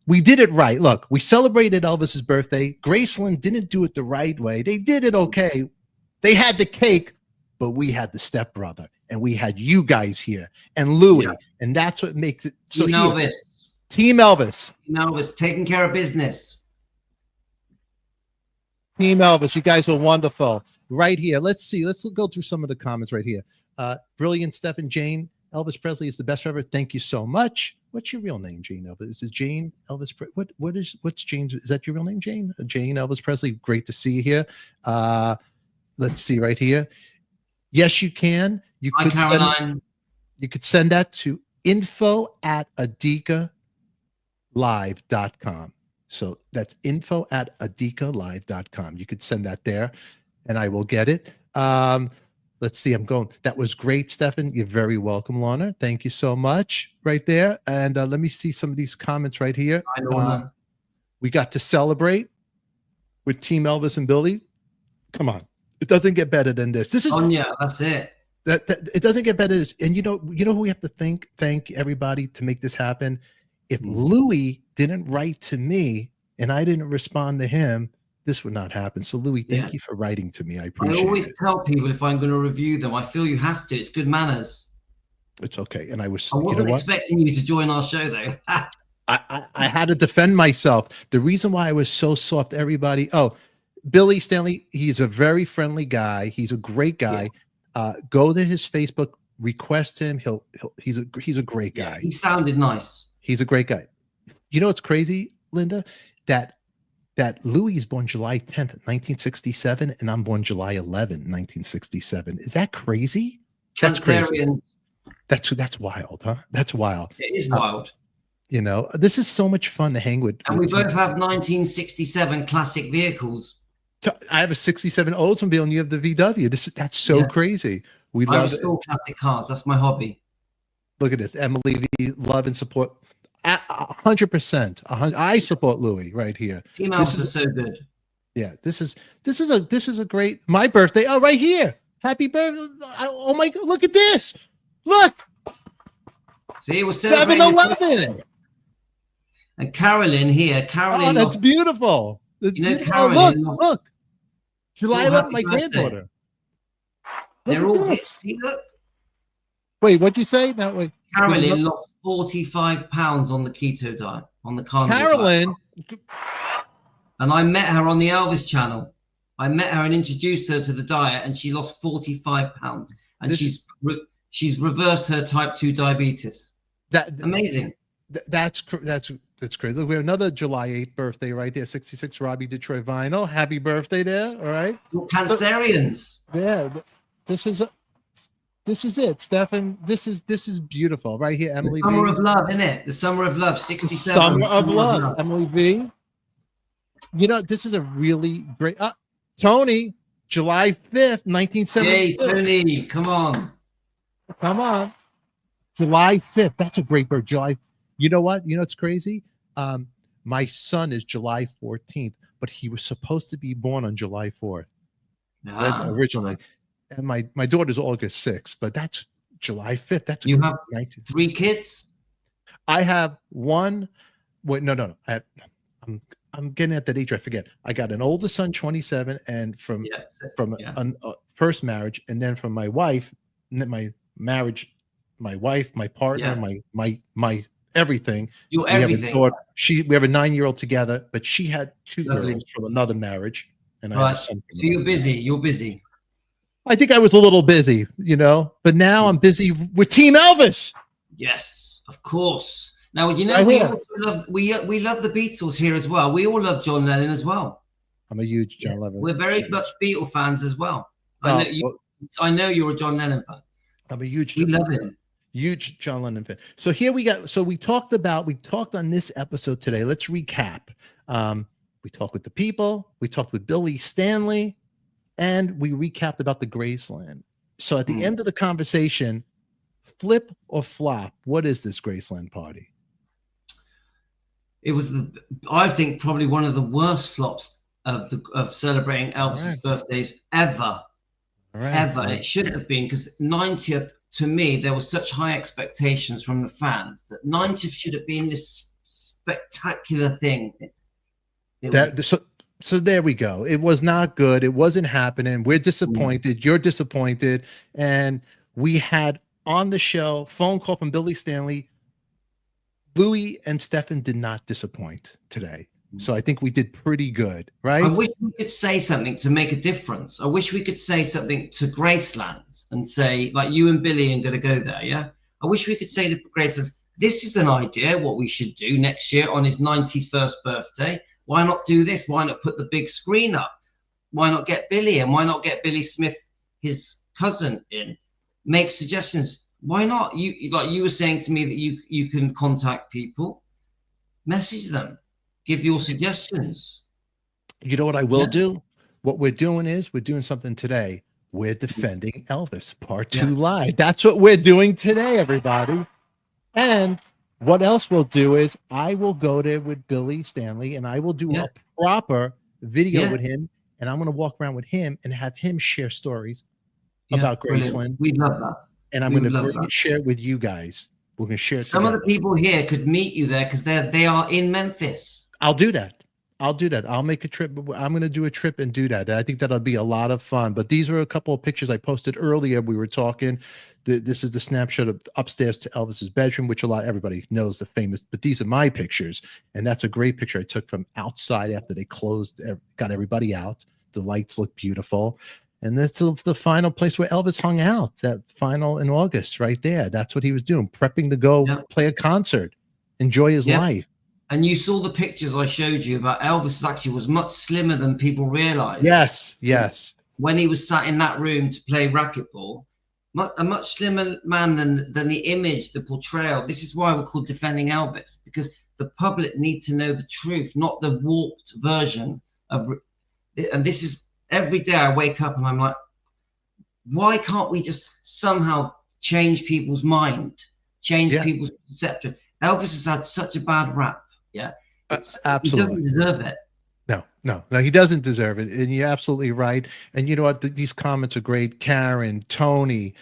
We did it right. Look, we celebrated Elvis's birthday. Graceland didn't do it the right way. They did it okay. They had the cake, but we had the stepbrother. And we had you guys here and Louis, and that's what makes it so. Team Elvis. Team Elvis. Team Elvis, taking care of business. Team Elvis, you guys are wonderful. Right here, let's see. Let's go through some of the comments right here. Brilliant, Stefan, Jane. Elvis Presley is the best ever. Thank you so much. What's your real name, Jane Elvis? Is it Jane Elvis? What's Jane's? Is that your real name, Jane? Jane Elvis Presley. Great to see you here. Let's see right here. Yes, you can. You could send that to info@adikalive.com. So that's info@adikalive.com. You could send that there, and I will get it. Let's let's see. I'm going. That was great, Stefan. You're very welcome, Lorna. Thank you so much, right there. And let me see some of these comments right here. We got to celebrate with Team Elvis and Billy. Come on, it doesn't get better than this. This is that's it. That it doesn't get better. And you know who we have to thank everybody to make this happen. If Louis didn't write to me and I didn't respond to him, this would not happen. So Louis, thank you for writing to me. I appreciate it. I always tell people if I'm going to review them, I feel you have to. It's good manners. It's okay. And I wasn't expecting you to join our show though. I had to defend myself. The reason why I was so soft, everybody. Oh, Billy Stanley, he's a very friendly guy. He's a great guy. Go to his Facebook, request him. He's a great guy. He sounded nice. He's a great guy. You know what's crazy, Linda? That Louis is born July 10th, 1967, and I'm born July 11th, 1967. Is that crazy? That's crazy. That's wild, huh? That's wild. It is wild. You know, this is so much fun to hang with. And we both have 1967 classic vehicles. I have a 67 Oldsmobile and you have the VW. That's so crazy. I restore classic cars. That's my hobby. Look at this. Emily V, love and support. 100%. I support Louis right here. Team Elvis is so good. Yeah, this is a great my birthday. Oh, right here. Happy birthday. Oh my God, look at this. Look. See, we're celebrating 7-Eleven. And Carolyn here. Carolyn. Oh, that's beautiful. That's beautiful. Carolyn, look. July 11th, my granddaughter. They're all see, look. Wait, what'd you say? No, wait. Carolyn lost 45 pounds on the keto diet, on the carnivore Carolyn. diet. And I met her on the Elvis channel. I met her and introduced her to the diet, and she lost 45 pounds. And she's reversed her type 2 diabetes. Amazing. That's great. Look, we have another July 8th birthday right there. 66 Robbie Detroit Vinyl. Happy birthday there. All right. Cancerians. Yeah. This is it, Stefan. This is beautiful right here. Emily the summer V. of love, isn't it? The summer of love. 67. Summer of love. Emily V. You know, this is a really great. Tony, July 5th, 1972. Hey, Tony, come on. Come on. July 5th. That's a great birth. You know what? You know what's crazy? My son is July 14th, but he was supposed to be born on July 4th originally. And my daughter's August 6th, but that's July 5th. That's you have 3 kids? I have one. Wait, no. I'm getting at that age. I forget. I got an older son, 27, and from first marriage, and then from my wife, my marriage, my wife, my partner, my everything. You're everything. We have a 9-year-old together, but she had 2 girls from another marriage, and I have a son. So you're busy. You're busy. I think I was a little busy, but now I'm busy with Team Elvis. Yes, of course. Now we also love we love the Beatles here as well. We all love John Lennon as well. I'm a huge John Lennon. We're very much Beatle fans as well. I know you're a John Lennon fan. I'm a huge. We love him. Huge John Lennon fan. So here we got. So we talked on this episode today. Let's recap. We talked with the people. We talked with Billy Stanley, and we recapped about the Graceland. So at the end of the conversation, flip or flop? What is this Graceland party? It was, I think, probably one of the worst flops of celebrating Elvis's birthdays ever. Ever. It shouldn't have been, because 90th, to me, there were such high expectations from the fans that 90th should have been this spectacular thing. So there we go. It was not good. It wasn't happening. We're disappointed. You're disappointed. And we had on the show phone call from Billy Stanley. Louis and Stefan did not disappoint today. So I think we did pretty good, right? I wish we could say something to make a difference. I wish we could say something to Graceland and say, like, you and Billy are going to go there, yeah? I wish we could say to Graceland, this is an idea what we should do next year on his 91st birthday. Why not do this? Why not put the big screen up? Why not get Billy in? Why not get Billy Smith, his cousin, in? Make suggestions. Why not? You were saying to me that you can contact people, message them, give your suggestions. You know what I will do? What we're doing is we're doing something today. we're defending Elvis Part 2 live. That's what we're doing today, everybody. And what else we'll do is I will go there with Billy Stanley and I will do a proper video with him. And I'm going to walk around with him and have him share stories about Graceland. We love that. And I'm going to share it with you guys. We're going to share it Some together. of the people here could meet you there because they are in Memphis. I'll do that. I'll make a trip. I'm going to do a trip and do that. I think that'll be a lot of fun. But these are a couple of pictures I posted earlier. We were talking. This is the snapshot of upstairs to Elvis's bedroom, which everybody knows the famous. But these are my pictures, and that's a great picture I took from outside after they got everybody out. The lights look beautiful, and this is the final place where Elvis hung out. That final in August, right there. That's what he was doing, prepping to go play a concert, enjoy his life. And you saw the pictures I showed you about Elvis actually was much slimmer than people realize. Yes. When he was sat in that room to play racquetball, a much slimmer man than the image, the portrayal. This is why we're called Defending Elvis, because the public need to know the truth, not the warped version of. And this is every day I wake up and I'm like, why can't we just somehow change people's mind, change people's perception? Elvis has had such a bad rap. Yeah, absolutely. He doesn't deserve it. No, he doesn't deserve it. And you're absolutely right. And you know what? These comments are great. Karen, Tony,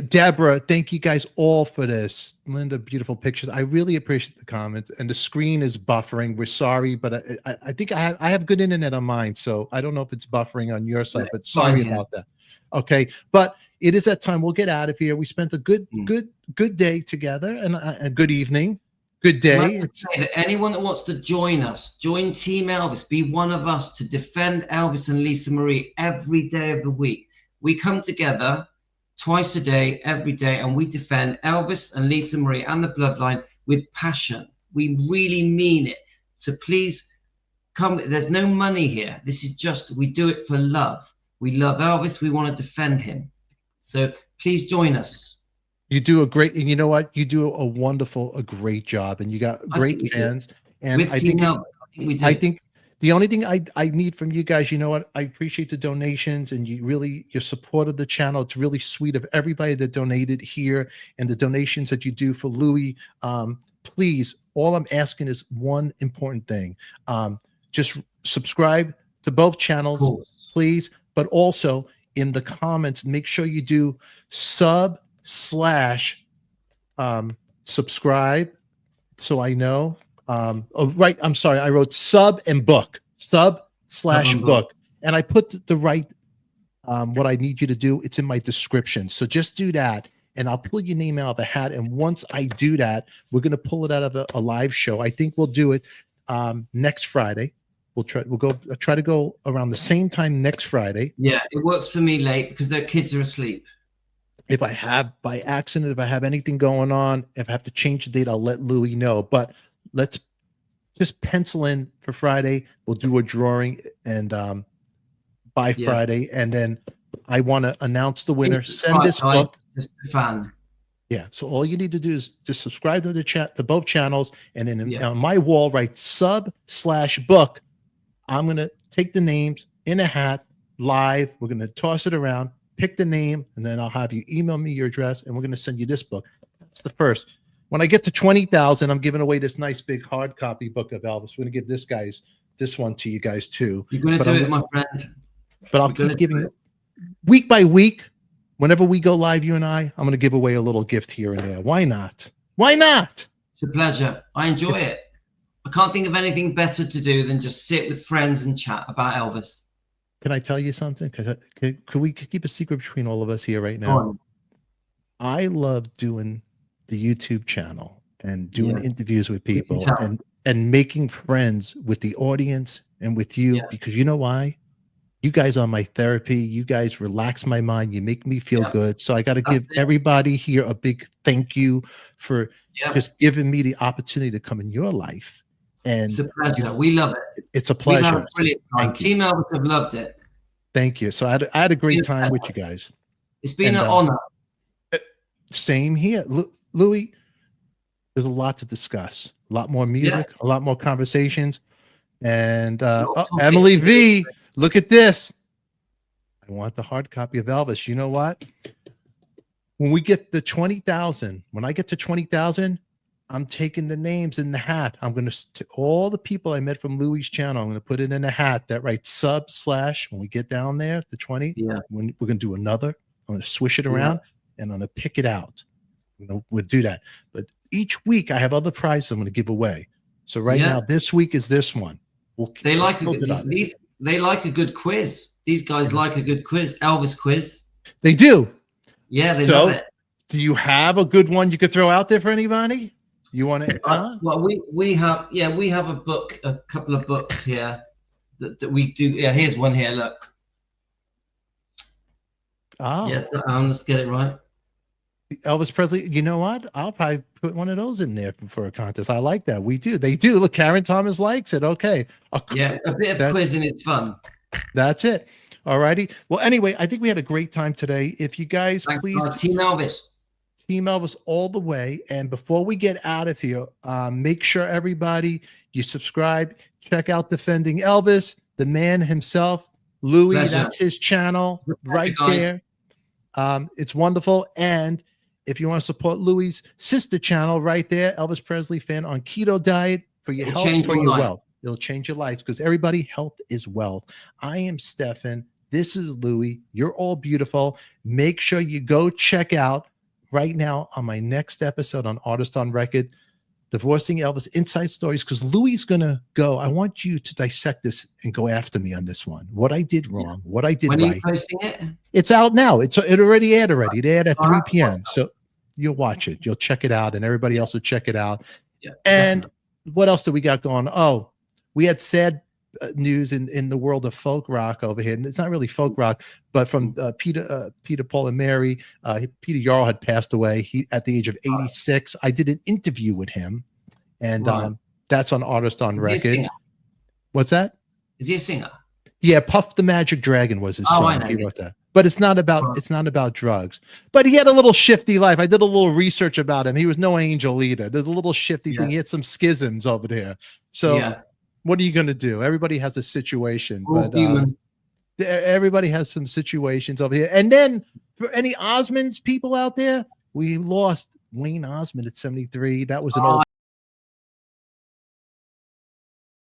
Deborah, thank you guys all for this. Linda, beautiful pictures. I really appreciate the comments. And the screen is buffering. We're sorry, but I think I have good internet on mine. So I don't know if it's buffering on your side, but sorry about that. Okay. But it is that time. We'll get out of here. We spent a good day together and a good evening. Good day. Say that anyone that wants to join us, join Team Elvis, be one of us to defend Elvis and Lisa Marie every day of the week. We come together twice a day, every day, and we defend Elvis and Lisa Marie and the bloodline with passion. We really mean it. So please come. There's no money here. This is just, we do it for love. We love Elvis. We want to defend him. So please join us. You do a great, and you know what? You do a great job, and you got great fans. And I think the only thing I need from you guys, you know what? I appreciate the donations and your support of the channel. It's really sweet of everybody that donated here and the donations that you do for Louis. Please, all I'm asking is one important thing. Just subscribe to both channels, please. But also in the comments, make sure you do subscribe so I know. Right, I'm sorry, I wrote sub/book, and I put the right what I need you to do. It's in my description, so just do that and I'll pull your name out of the hat. And once I do that, we're going to pull it out of a live show. I think we'll do it next Friday. We'll try to go around the same time next Friday. Yeah, it works for me late because their kids are asleep. If I have by accident, if I have anything going on, if I have to change the date, I'll let Louis know. But let's just pencil in for Friday. We'll do a drawing and by Friday. And then I want to announce the winner. Send this book. Stefan. Yeah. So all you need to do is just subscribe to to both channels. And then on my wall, write sub/book. I'm going to take the names in a hat live. We're going to toss it around. Pick the name, and then I'll have you email me your address, and we're going to send you this book. That's the first. When I get to 20,000, I'm giving away this nice big hard copy book of Elvis. We're going to give this one to you guys too. You're going to do it, my friend. But I'll keep giving it week by week. Whenever we go live, you and I'm going to give away a little gift here and there. Why not? Why not? It's a pleasure. I enjoy it. I can't think of anything better to do than just sit with friends and chat about Elvis. Can I tell you something? Could we keep a secret between all of us here right now? I love doing the YouTube channel and doing interviews with people and making friends with the audience and with you because you know why? You guys are my therapy. You guys relax my mind. You make me feel good. So I got to give everybody here a big thank you for just giving me the opportunity to come in your life. And it's a pleasure. We love it. It's a pleasure. We have a brilliant time. Team Elvis have loved it. Thank you. So I had a great time with you guys. It's been an honor. Same here. Louis, there's a lot to discuss. A lot more music, a lot more conversations. And Emily V, look at this. I want the hard copy of Elvis. You know what? When we get the 20,000, when I get to 20,000, I'm taking the names in the hat. I'm going to all the people I met from Louis' channel. I'm going to put it in a hat that writes / when we get down there to 20. Yeah. When we're going to do another. I'm going to swish it around and I'm going to pick it out. We'll do that. But each week I have other prizes I'm going to give away. So right now, this week is this one. They like a good quiz. These guys like a good quiz. Elvis quiz. They do. Yeah, they love it. Do you have a good one you could throw out there for anybody? You want to? Well, we have a book, a couple of books here that we do. Yeah, here's one here. Look. Oh. Yeah, let's get it right. Elvis Presley. You know what? I'll probably put one of those in there for a contest. I like that. We do. They do. Look, Karen Thomas likes it. Okay. A bit of quizzing is fun. That's it. All righty. Well, anyway, I think we had a great time today. If you guys please, Team Elvis. Team Elvis all the way. And before we get out of here, make sure everybody you subscribe, check out Defending Elvis, the man himself, Louis. Pleasure. That's his channel right there. It's wonderful. And if you want to support Louis' sister channel right there, Elvis Presley Fan on Keto Diet, for your health, for your wealth. It'll change your lives because everybody, health is wealth. I am Stefan. This is Louis. You're all beautiful. Make sure you go check out right now on my next episode on Artist on Record, Divorcing Elvis Inside Stories, because Louis is going to go. I want you to dissect this and go after me on this one. What I did wrong, what I did right. When are you posting it? It's out now. It already aired already. It aired at 3 p.m. So you'll watch it. You'll check it out, and everybody else will check it out. Yeah, and what else do we got going? Oh, we had sad news in the world of folk rock over here. And it's not really folk rock, but from Peter, Paul, and Mary. Peter Yarl had passed away. He at the age of 86. I did an interview with him, and that's on Artist on Record. What's that? Is he a singer? Yeah, Puff the Magic Dragon was his song. I know. He wrote that. But it's not about drugs. But he had a little shifty life. I did a little research about him. He was no angel either. There's a little shifty thing. He had some schisms over there. So what are you going to do? Everybody has a situation. But everybody has some situations over here. And then for any Osmonds people out there, we lost Wayne Osmond at 73. That was an old